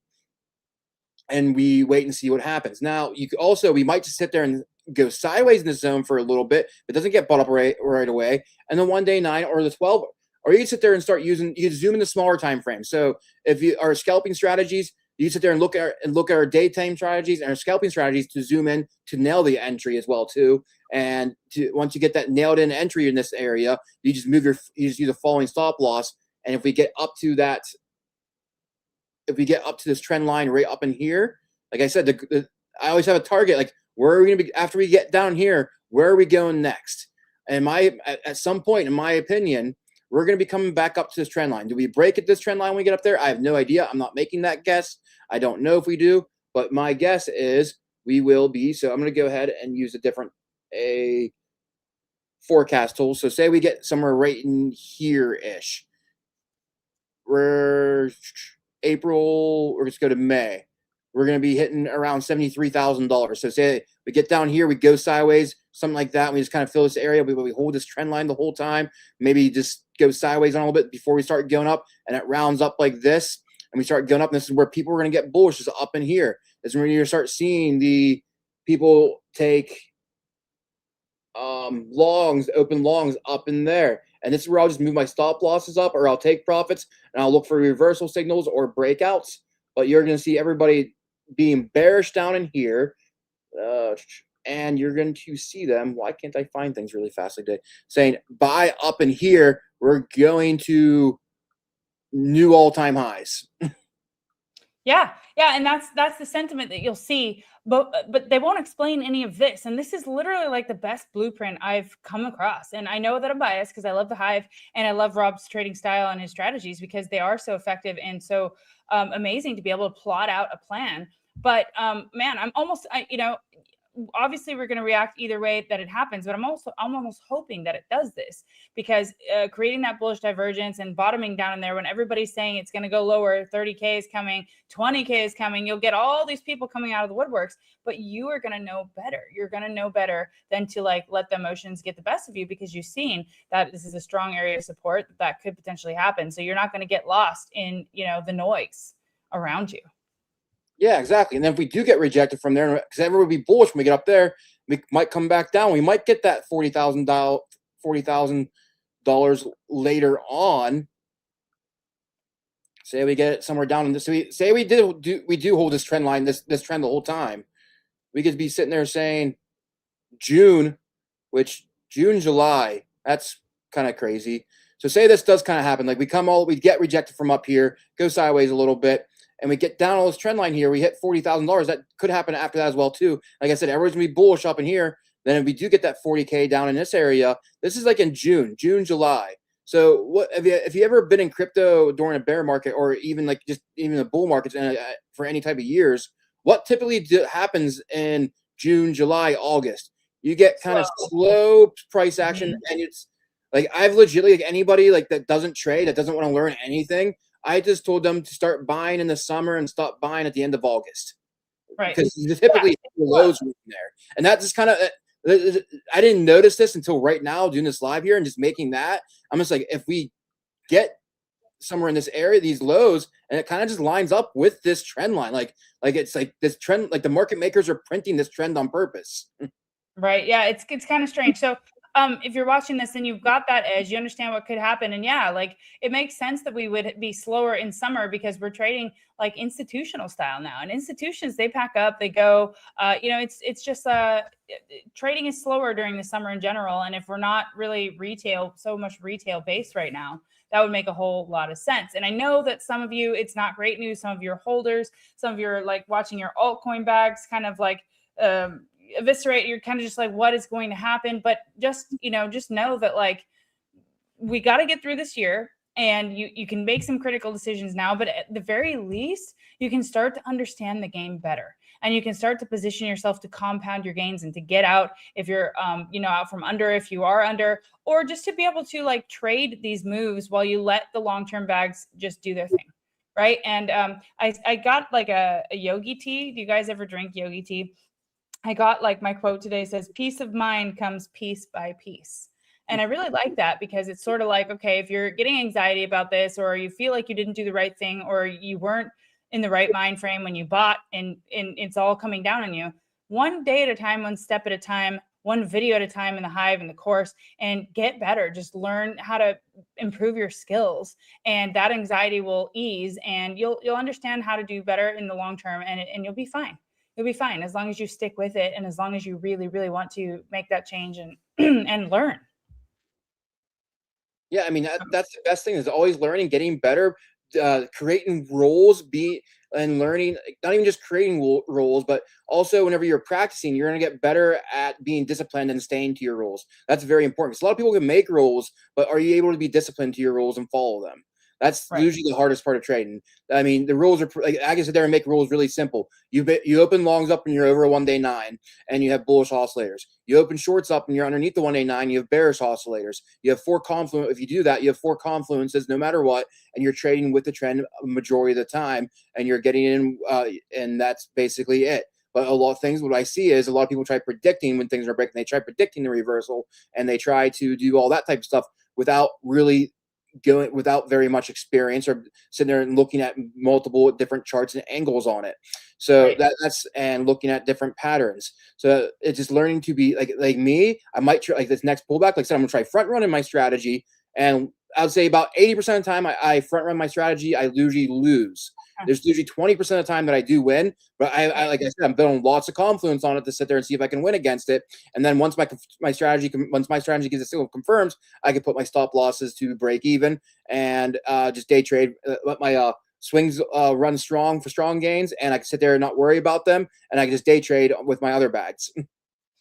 And we wait and see what happens. Now, we might just sit there and go sideways in the zone for a little bit. It doesn't get bought up right away. And the 1-day 9 or the 12, or you can sit there and start using, you can zoom in the smaller time frame. So if you are scalping strategies, you sit there and look at our daytime strategies and our scalping strategies to zoom in to nail the entry as well too. And once you get that nailed in entry in this area, you just use a falling stop loss. And if we get up to that, this trend line right up in here, like I said, I always have a target. Like where are we going to be after we get down here? Where are we going next? And at some point, in my opinion, we're going to be coming back up to this trend line. Do we break at this trend line when we get up there? I have no idea. I'm not making that guess. I don't know if we do, but my guess is we will be. So I'm going to go ahead and use a forecast tool. So say we get somewhere right in here-ish. We're April, or let's go to May. We're going to be hitting around $73,000. So say we get down here, we go sideways, something like that. We just kind of fill this area. We hold this trend line the whole time. Maybe just go sideways on a little bit before we start going up, and it rounds up like this, and we start going up. And this is where people are going to get bullish, is up in here. This is when you start seeing the people take open longs up in there. And this is where I'll just move my stop losses up, or I'll take profits, and I'll look for reversal signals or breakouts. But you're going to see everybody being bearish down in here. And you're going to see them. Why can't I find things really fast today? Saying buy up in here. We're going to new all-time highs. Yeah, and that's the sentiment that you'll see, but they won't explain any of this. And this is literally like the best blueprint I've come across. And I know that I'm biased because I love the Hive and I love Rob's trading style and his strategies because they are so effective and so amazing to be able to plot out a plan. But man, I'm almost, obviously we're going to react either way that it happens, but I'm almost hoping that it does this, because creating that bullish divergence and bottoming down in there when everybody's saying it's going to go lower, 30K is coming, 20K is coming, you'll get all these people coming out of the woodworks, but you are going to know better. You're going to know better than to like let the emotions get the best of you, because you've seen that this is a strong area of support that could potentially happen. So you're not going to get lost in, you know, the noise around you. Yeah, exactly. And then if we do get rejected from there, because everyone would be bullish when we get up there, we might come back down. We might get that $40,000 later on. Say we get it somewhere down in this. Say we do hold this trend line, this trend the whole time. We could be sitting there saying June, July. That's kind of crazy. So say this does kind of happen. Like we get rejected from up here, go sideways a little bit, and we get down on this trend line here, we hit $40,000. That could happen after that as well too. Like I said, everyone's gonna be bullish up in here. Then if we do get that 40K down in this area, this is like in June, July. So what if you ever been in crypto during a bear market, or even like just even the bull markets for any type of years? What typically happens in June, July, August? You get kind of slow price action, and it's like I've legitimately, like anybody like that doesn't trade, that doesn't want to learn anything, I just told them to start buying in the summer and stop buying at the end of August. Right. Because typically the lows were in there. And that just kind of, I didn't notice this until right now doing this live here and just making that. I'm just like, if we get somewhere in this area, these lows, and it kind of just lines up with this trend line. Like it's like this trend, like the market makers are printing this trend on purpose. Right. Yeah. It's kind of strange. So if you're watching this and you've got that edge, you understand what could happen. And yeah, like it makes sense that we would be slower in summer, because we're trading like institutional style now, and institutions, they pack up, they go, you know, it's just trading is slower during the summer in general. And if we're not really so much retail based right now, that would make a whole lot of sense. And I know that some of you, it's not great news. Some of your holders, some of your like watching your altcoin bags kind of like, eviscerate, you're kind of just like, what is going to happen? But just, you know, just know that like we got to get through this year, and you can make some critical decisions now, but at the very least you can start to understand the game better, and you can start to position yourself to compound your gains and to get out if you're you know, out from under, if you are under, or just to be able to like trade these moves while you let the long-term bags just do their thing. Right. And I got like a yogi tea. Do you guys ever drink yogi tea? I got like my quote today says, peace of mind comes piece by piece. And I really like that, because it's sort of like, okay, if you're getting anxiety about this, or you feel like you didn't do the right thing, or you weren't in the right mind frame when you bought, and it's all coming down on you, one day at a time, one step at a time, one video at a time in the hive, in the course, and get better. Just learn how to improve your skills, and that anxiety will ease, and you'll understand how to do better in the long term, and you'll be fine. You'll be fine as long as you stick with it, and as long as you really, really want to make that change and and learn. Yeah, I mean that's the best thing, is always learning, getting better, creating rules, and learning. Not even just creating rules, but also whenever you're practicing, you're going to get better at being disciplined and staying to your rules. That's very important, because a lot of people can make rules, but are you able to be disciplined to your rules and follow them? That's usually the hardest part of trading. I mean, the rules are, like I can sit there and make rules really simple. You open longs up and you're over a 1-day 9, and you have bullish oscillators. You open shorts up and you're underneath the 1-day 9, you have bearish oscillators. You have 4 confluence. If you do that, you have 4 confluences no matter what, and you're trading with the trend majority of the time, and you're getting in, and that's basically it. But a lot of things, what I see is a lot of people try predicting when things are breaking. They try predicting the reversal, and they try to do all that type of stuff without really without very much experience, or sitting there and looking at multiple different charts and angles on it. So that's and looking at different patterns. So it's just learning to be like me. I might try like this next pullback. Like I said, I'm gonna try front running my strategy, and I would say about 80% of the time I front run my strategy, I usually lose. There's usually 20% of the time that I do win, but I like I said, I'm building lots of confluence on it to sit there and see if I can win against it. And then once my strategy gives a signal confirms, I can put my stop losses to break even, and just day trade. Let my swings run strong for strong gains, and I can sit there and not worry about them, and I can just day trade with my other bags.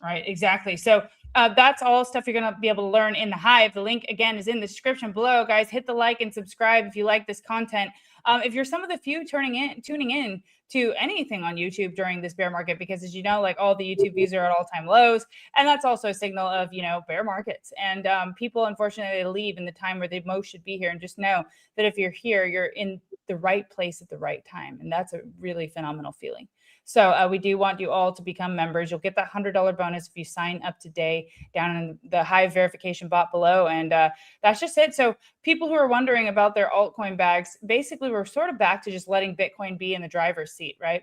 Right, exactly. So that's all stuff you're going to be able to learn in the Hive. The link, again, is in the description below. Guys, hit the like and subscribe if you like this content. If you're some of the few tuning in to anything on YouTube during this bear market, because as you know, like all the YouTube views are at all-time lows. And that's also a signal of, bear markets. And people, unfortunately, leave in the time where they most should be here. And just know that if you're here, you're in the right place at the right time. And that's a really phenomenal feeling. So we do want you all to become members. You'll get that $100 bonus if you sign up today down in the Hive verification bot below. And that's just it. So people who are wondering about their altcoin bags, basically we're sort of back to just letting Bitcoin be in the driver's seat, right?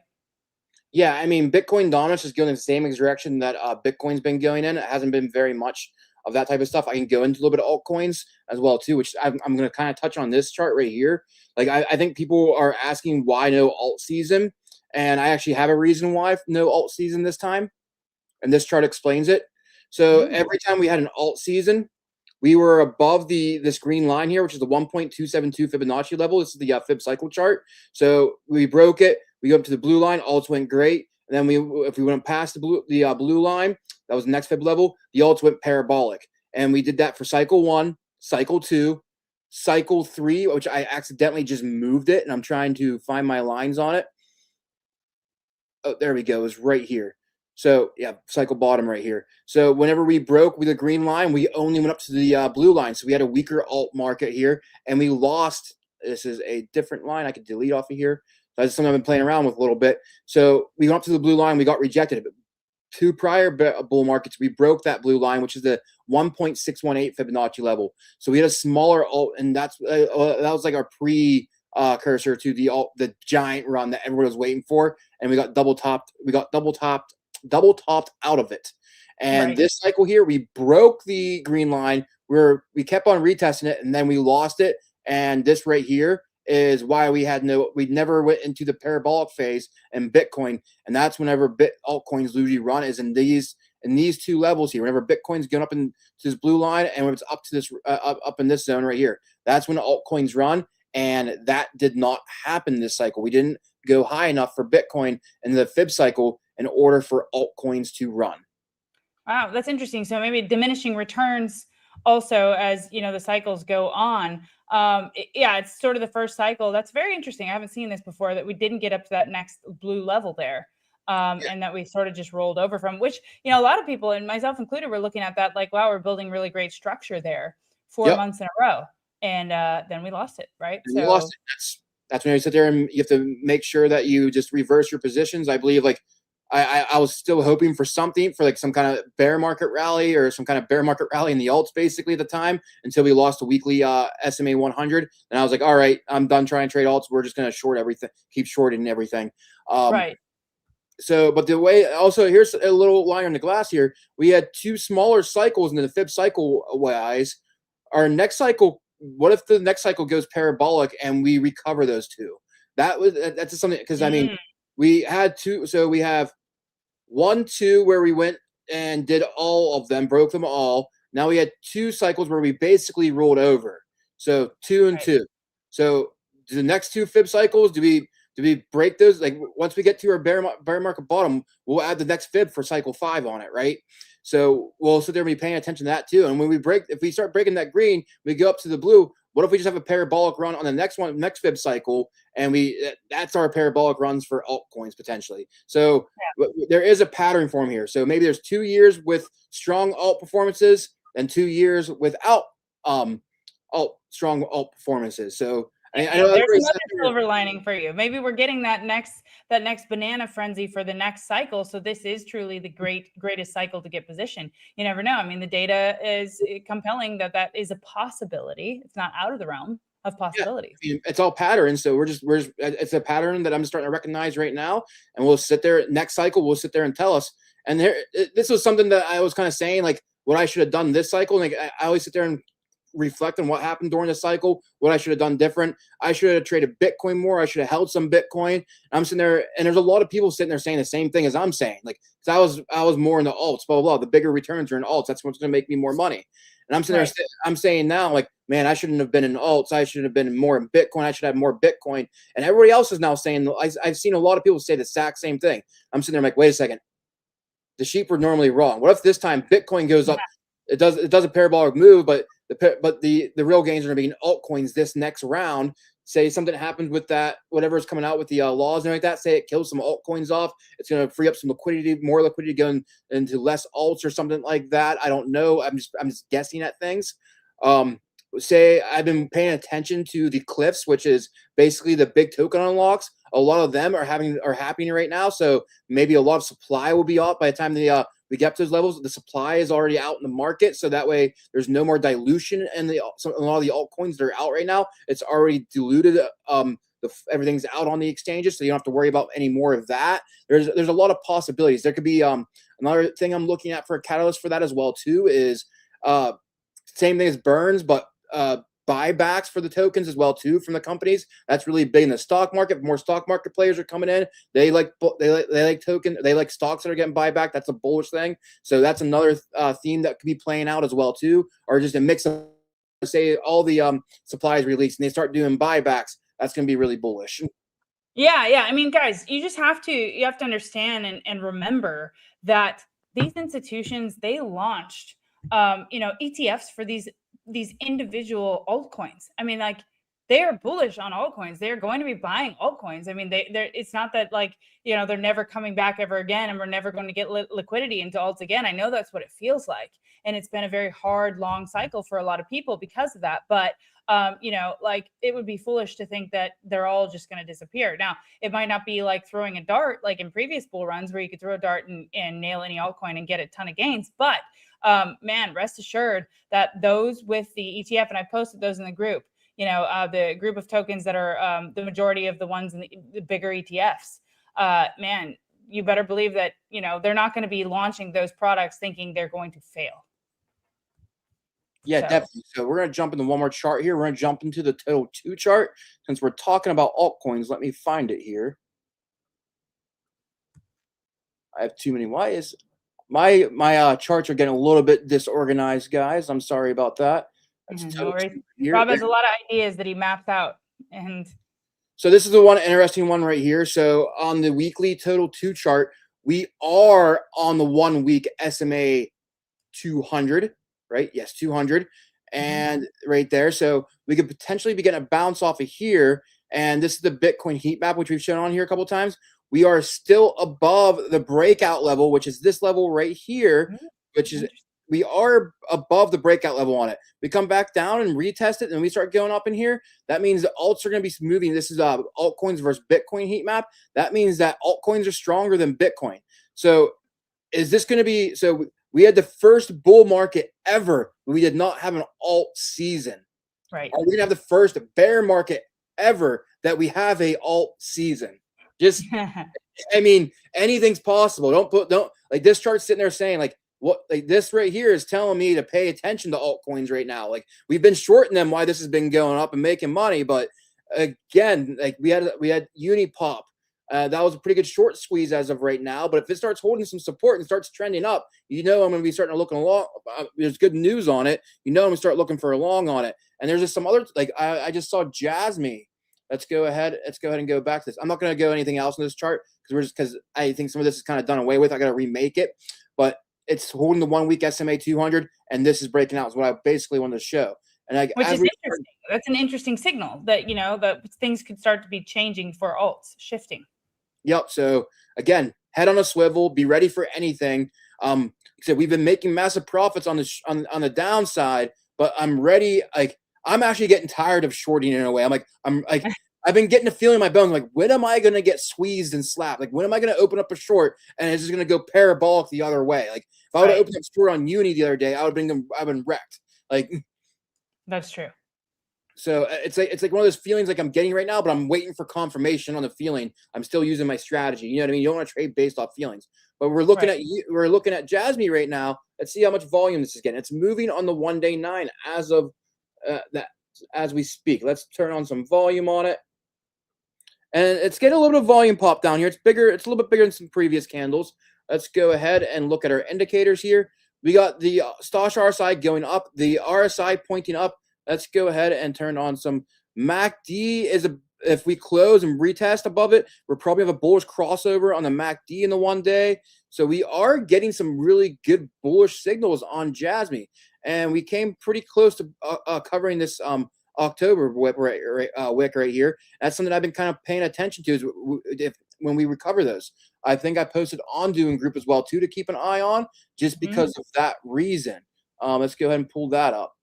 Yeah, I mean, Bitcoin dominance is going in the same direction that Bitcoin's been going in. It hasn't been very much of that type of stuff. I can go into a little bit of altcoins as well too, which I'm going to kind of touch on this chart right here. Like I think people are asking why no alt season, and I actually have a reason why no alt season this time, and this chart explains it. So every time we had an alt season, we were above this green line here, which is the 1.272 Fibonacci level. This is the Fib cycle chart. So we broke it. We go up to the blue line. Alts went great. And then if we went past the blue line, that was the next Fib level. The alts went parabolic. And we did that for cycle 1, cycle 2, cycle 3, which I accidentally just moved it. And I'm trying to find my lines on it. Oh, there we go. It's right here. So yeah, cycle bottom right here. So whenever we broke with the green line, we only went up to the blue line. So we had a weaker alt market here, and we lost. This is a different line. I could delete off of here. That's something I've been playing around with a little bit. So we went up to the blue line. We got rejected. But 2 prior bull markets, we broke that blue line, which is the 1.618 Fibonacci level. So we had a smaller alt, and that was like our precursor to the giant run that everyone was waiting for, and we got double topped. We got double topped out of it. And this cycle here, we broke the green line. We kept on retesting it, and then we lost it. And this right here is why we never went into the parabolic phase in Bitcoin. And that's whenever altcoins usually run, is in these 2 levels here. Whenever Bitcoin's going up into this blue line, and when it's up to this up in this zone right here, that's when altcoins run. And that did not happen this cycle. We didn't go high enough for Bitcoin in the Fib cycle in order for altcoins to run. Wow, that's interesting. So maybe diminishing returns also as the cycles go on. It's sort of the first cycle. That's very interesting. I haven't seen this before, that we didn't get up to that next blue level there. And that we sort of just rolled over from, which, a lot of people, and myself included, were looking at that like, wow, we're building really great structure there 4 months in a row. And then we lost it, right? And you lost it. That's when you sit there and you have to make sure that you just reverse your positions. I believe I was still hoping for something, for like some kind of bear market rally or some kind of bear market rally in the alts basically at the time, until we lost a weekly SMA 100. And I was like, all right, I'm done trying to trade alts. We're just going to short everything, keep shorting everything. Right. So, but the way, also, here's a little line on the glass here. We had 2 smaller cycles in the Fib cycle wise. Our next cycle, what if the next cycle goes parabolic and we recover those 2? That's something, because I mean, we had 2. So we have 1, 2 where we went and did all of them, broke them all. Now we had 2 cycles where we basically rolled over. So 2 and 2. So the next 2 Fib cycles, do we break those? Like, once we get to our bear market bottom, we'll add the next Fib for cycle 5 on it, right? So we'll sit there and be paying attention to that too. And when if we start breaking that green, we go up to the blue. What if we just have a parabolic run on the next Fib cycle, and that's our parabolic runs for altcoins potentially. So there is a pattern form here. So maybe there's 2 years with strong alt performances and 2 years without strong alt performances. So I know there's another silver lining for you. Maybe we're getting that next banana frenzy for the next cycle. So this is truly the greatest cycle to get position. You never know. I mean, the data is compelling that is a possibility. It's not out of the realm of possibilities. Yeah, it's all patterns. So it's a pattern that I'm starting to recognize right now. And we'll sit there next cycle. We'll sit there and tell us. And this was something that I was kind of saying, like, what I should have done this cycle. Like, I always sit there and reflect on what happened during the cycle, what I should have done different. I should have traded Bitcoin more. I should have held some Bitcoin. I'm sitting there, and there's a lot of people sitting there saying the same thing as I'm saying. Like, because I was more in the alts, blah, blah, blah. The bigger returns are in alts. That's what's going to make me more money. And I'm sitting there, I'm saying now, like, man, I shouldn't have been in alts. I should have been more in Bitcoin. I should have more Bitcoin. And everybody else is now saying, I've seen a lot of people say the exact same thing. I'm sitting there like, wait a second. The sheep were normally wrong. What if this time Bitcoin goes up? It does a parabolic move, but the real gains are going to be in altcoins this next round. say something happens with that, whatever is coming out with the laws and like that, say it kills some altcoins off, it's going to free up some liquidity, more liquidity going into less alts or something like that. I don't know. I'm just guessing at things. Say I've been paying attention to the cliffs, which is basically the big token unlocks. A lot of them are happening right now. So maybe a lot of supply will be off by the time we get to those levels. The supply is already out in the market, so that way there's no more dilution in a lot of the altcoins that are out right now. It's already diluted. Everything's out on the exchanges, so you don't have to worry about any more of that. There's a lot of possibilities. There could be another thing I'm looking at for a catalyst for that as well too is same thing as burns, but buybacks for the tokens as well too from the companies. That's really big in the stock market. More stock market players are coming in. They like stocks that are getting buyback. That's a bullish thing. So that's another theme that could be playing out as well too, or just a mix of, say, all the supply is released and they start doing buybacks. That's going to be really bullish. Yeah. I mean, guys, you have to understand and remember that these institutions, they launched ETFs for these individual altcoins. I mean, like, they are bullish on altcoins. They're going to be buying altcoins. I mean, it's not that, like, they're never coming back ever again and we're never going to get liquidity into alts again. I know that's what it feels like. And it's been a very hard, long cycle for a lot of people because of that. But, like, it would be foolish to think that they're all just going to disappear. Now, it might not be like throwing a dart like in previous bull runs where you could throw a dart and nail any altcoin and get a ton of gains. But man, rest assured that those with the ETF, and I posted those in the group, the group of tokens that are the majority of the ones in the bigger ETFs, man, you better believe that, they're not going to be launching those products thinking they're going to fail. Yeah, definitely. So we're going to jump into one more chart here. We're going to jump into the total 2 chart. Since we're talking about altcoins, let me find it here. I have too many. Why is my charts are getting a little bit disorganized, guys? I'm sorry about that. That's Rob has a lot of ideas that he maps out, and so this is the one interesting one right here. So on the weekly total 2 chart, we are on the 1 week SMA 200, right? Yes, 200, and right there. So we could potentially be getting a bounce off of here. And this is the Bitcoin heat map, which we've shown on here a couple of times. We are still above the breakout level, which is this level right here, which is we are above the breakout level on it. We come back down and retest it, and we start going up in here. That means the alts are going to be moving. This is altcoins versus Bitcoin heat map. That means that altcoins are stronger than Bitcoin. So is this going to be – so we had the first bull market ever. We did not have an alt season. Right. Are we going to have the first bear market ever that we have a alt season? Just, I mean, anything's possible. Don't like this chart's sitting there saying like what, like this right here is telling me to pay attention to altcoins right now. Like we've been shorting them while this has been going up and making money. But again, like we had Unipop. That was a pretty good short squeeze as of right now. But if it starts holding some support and starts trending up, I'm going to be starting to look along. There's good news on it. I'm going to start looking for a long on it. And there's just some other, like I just saw Jasmine. Let's go ahead and go back to this. I'm not going to go anything else in this chart because I think some of this is kind of done away with. I got to remake it, but it's holding the 1 week SMA 200, and this is breaking out. Is what I basically wanted to show. And which is interesting. That's an interesting signal that that things could start to be changing for alts, shifting. Yep. So again, head on a swivel. Be ready for anything. So we've been making massive profits on the downside, but I'm ready. Like I'm actually getting tired of shorting in a way. I've been getting a feeling in my bones, like, when am I going to get squeezed and slapped? Like, when am I going to open up a short and it's just going to go parabolic the other way? Like, if I would have opened up a short on Uni the other day, I've been wrecked. Like, that's true. So it's like one of those feelings like I'm getting right now, but I'm waiting for confirmation on the feeling. I'm still using my strategy. You know what I mean? You don't want to trade based off feelings. But we're looking at Jasmine right now. Let's see how much volume this is getting. It's moving on the 1 day 9 as of as we speak. Let's turn on some volume on it. And it's getting a little bit of volume pop down here. It's bigger. It's a little bit bigger than some previous candles. Let's go ahead and look at our indicators here. We got the Stosh RSI going up, the RSI pointing up. Let's go ahead and turn on some MACD. If we close and retest above it, we'll probably have a bullish crossover on the MACD in the 1 day. So we are getting some really good bullish signals on Jasmine. And we came pretty close to covering this October wick right here. That's something I've been kind of paying attention to. Is when we recover those, I think I posted on Doing Group as well too to keep an eye on, just because of that reason. Let's go ahead and pull that up.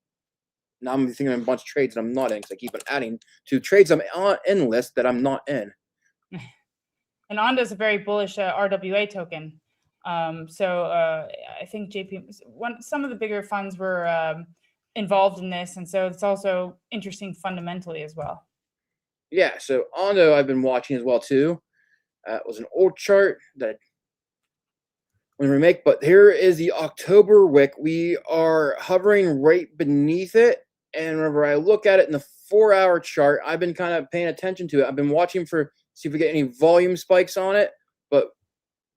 Now I'm thinking of a bunch of trades that I'm not in because I keep on adding to trades I'm in list that I'm not in. And Onda is a very bullish RWA token. I think some of the bigger funds were involved in this, and so it's also interesting fundamentally as well. Yeah, so Onda I've been watching as well too. It was an old chart that we remake, but here is the October wick. We are hovering right beneath it, and whenever I look at it in the 4-hour chart, I've been kind of paying attention to it. I've been watching for see if we get any volume spikes on it, but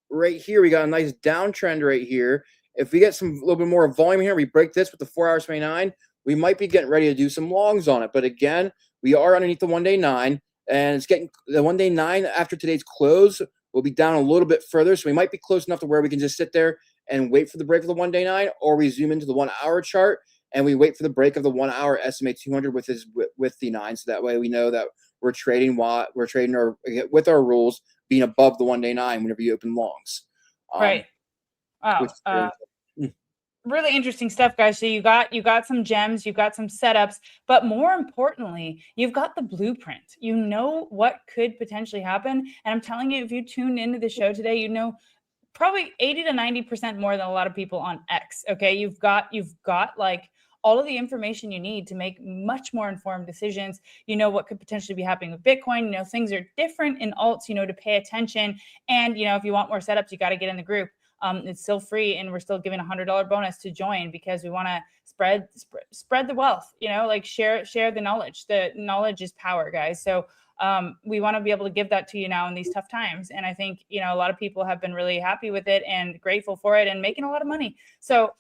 right here we got a nice downtrend right here. If we get some little bit more volume here, we break this with the 4 hours 29, we might be getting ready to do some longs on it. But again, we are underneath the 1-day 9, and it's getting the 1-day 9 after today's close will be down a little bit further, so we might be close enough to where we can just sit there and wait for the break of the 1-day 9, or we zoom into the 1-hour chart and we wait for the break of the 1-hour SMA 200 with the 9, so that way we know that we're trading with our rules being above the 1-day 9 whenever you open longs. Right. Wow. Really interesting stuff, guys. So you got some gems, you've got some setups, but more importantly, you've got the blueprint. You know what could potentially happen. And I'm telling you, if you tuned into the show today, you know probably 80 to 90% more than a lot of people on X. Okay. You've got like all of the information you need to make much more informed decisions. You know what could potentially be happening with Bitcoin. You know, things are different in alts, you know, to pay attention. And, you know, if you want more setups, you got to get in the group. It's still free, and we're still giving $100 bonus to join because we want to spread the wealth, you know, like share the knowledge. The knowledge is power, guys. So we want to be able to give that to you now in these tough times. And I think, you know, a lot of people have been really happy with it and grateful for it and making a lot of money. So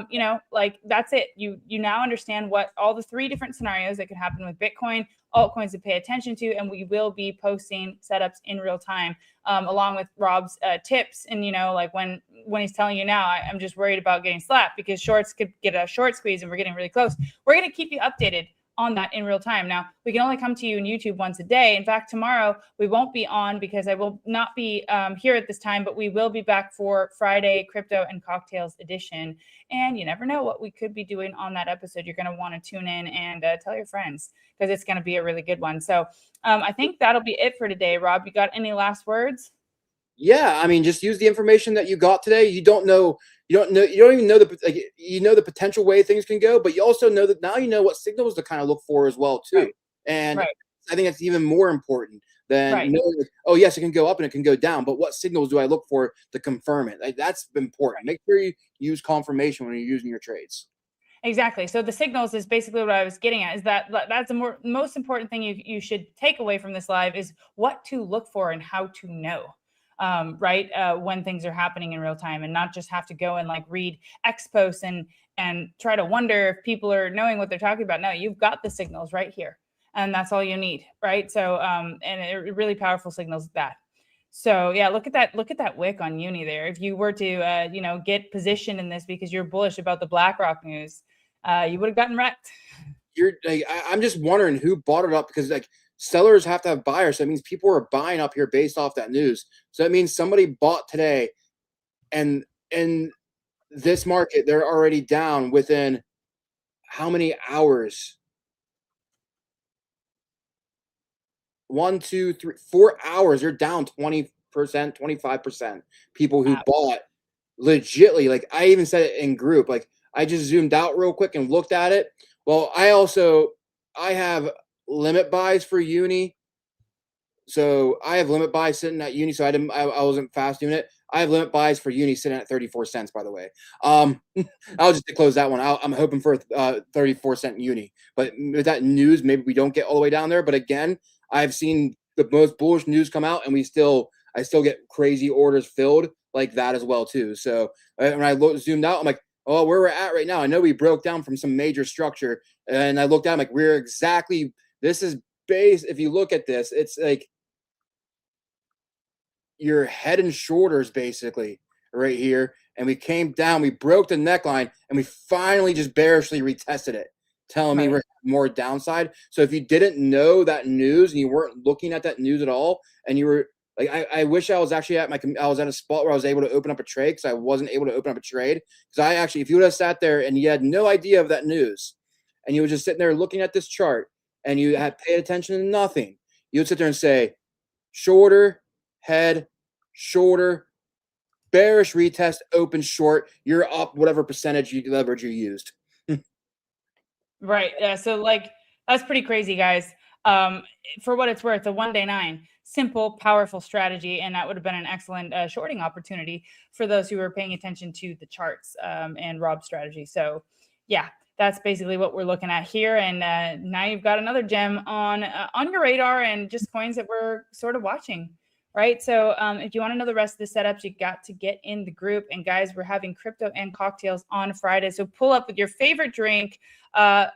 you know, like that's it. You now understand what all the 3 different scenarios that could happen with Bitcoin, altcoins to pay attention to, and we will be posting setups in real time, along with Rob's tips. And you know, like when he's telling you now, I'm just worried about getting slapped because shorts could get a short squeeze, and we're getting really close. We're going to keep you updated on that in real time. Now, we can only come to you in YouTube once a day. In fact, tomorrow we won't be on because I will not be here at this time, but we will be back for Friday Crypto and Cocktails edition. And you never know what we could be doing on that episode. You're going to want to tune in and tell your friends because it's going to be a really good one. So I think that'll be it for today. Rob, you got any last words? Yeah, I mean, just use the information that you got today. You don't even know the potential way things can go, but you also know that now you know what signals to kind of look for as well too. Right. And right. I think that's even more important than knowing, oh yes, it can go up and it can go down, but what signals do I look for to confirm it? Like, that's important. Make sure you use confirmation when you're using your trades. Exactly. So the signals is basically what I was getting at, is that's the most important thing you should take away from this live is what to look for and how to know. When things are happening in real time, and not just have to go and like read X posts and try to wonder if people are knowing what they're talking about. No, you've got the signals right here, and that's all you need, right? So and it really powerful signals that. So yeah, look at that wick on Uni there. If you were to get positioned in this because you're bullish about the BlackRock news, you would have gotten wrecked. I'm just wondering who bought it up, because like sellers have to have buyers. So that means people are buying up here based off that news. So that means somebody bought today, and in this market, they're already down within how many hours? 1, 2, 3, 4 hours. They're down 20%, 25%. People who bought legitly, like I even said it in group, like I just zoomed out real quick and looked at it. Well, I have limit buys for Uni. So I have limit buys sitting at Uni. So I wasn't fast doing it. I have limit buys for Uni sitting at 34 cents, by the way. I'll just close that one out. I'm hoping for 34-cent Uni. But with that news, maybe we don't get all the way down there. But again, I've seen the most bullish news come out, and I still get crazy orders filled like that as well too. So when I zoomed out, I'm like, oh, where we're at right now. I know we broke down from some major structure, and I looked down, like this is base. If you look at this, it's like your head and shoulders basically right here. And we came down, we broke the neckline, and we finally just bearishly retested it. telling me we're more downside. So if you didn't know that news and you weren't looking at that news at all, and you were like, I wish I was actually I was at a spot where I was able to open up a trade, because I wasn't able to open up a trade. Because I actually, if you would have sat there and you had no idea of that news, and you were just sitting there looking at this chart and you had paid attention to nothing, you would sit there and say, shorter, head, shorter, bearish retest, open short, you're up whatever percentage leverage you used. Right. Yeah. So like, that's pretty crazy, guys. For what it's worth, a 1-day 9, simple, powerful strategy. And that would have been an excellent shorting opportunity for those who were paying attention to the charts and Rob's strategy. So yeah, that's basically what we're looking at here. And now you've got another gem on your radar, and just coins that we're sort of watching. Right. So if you want to know the rest of the setups, you got to get in the group. And guys, we're having crypto and cocktails on Friday. So pull up with your favorite drink,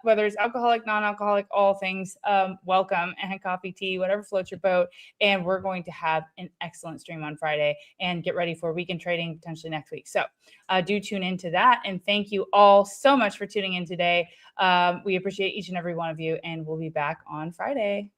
whether it's alcoholic, non-alcoholic, all things welcome, and coffee, tea, whatever floats your boat. And we're going to have an excellent stream on Friday and get ready for weekend trading potentially next week. So do tune into that. And thank you all so much for tuning in today. We appreciate each and every one of you, and we'll be back on Friday.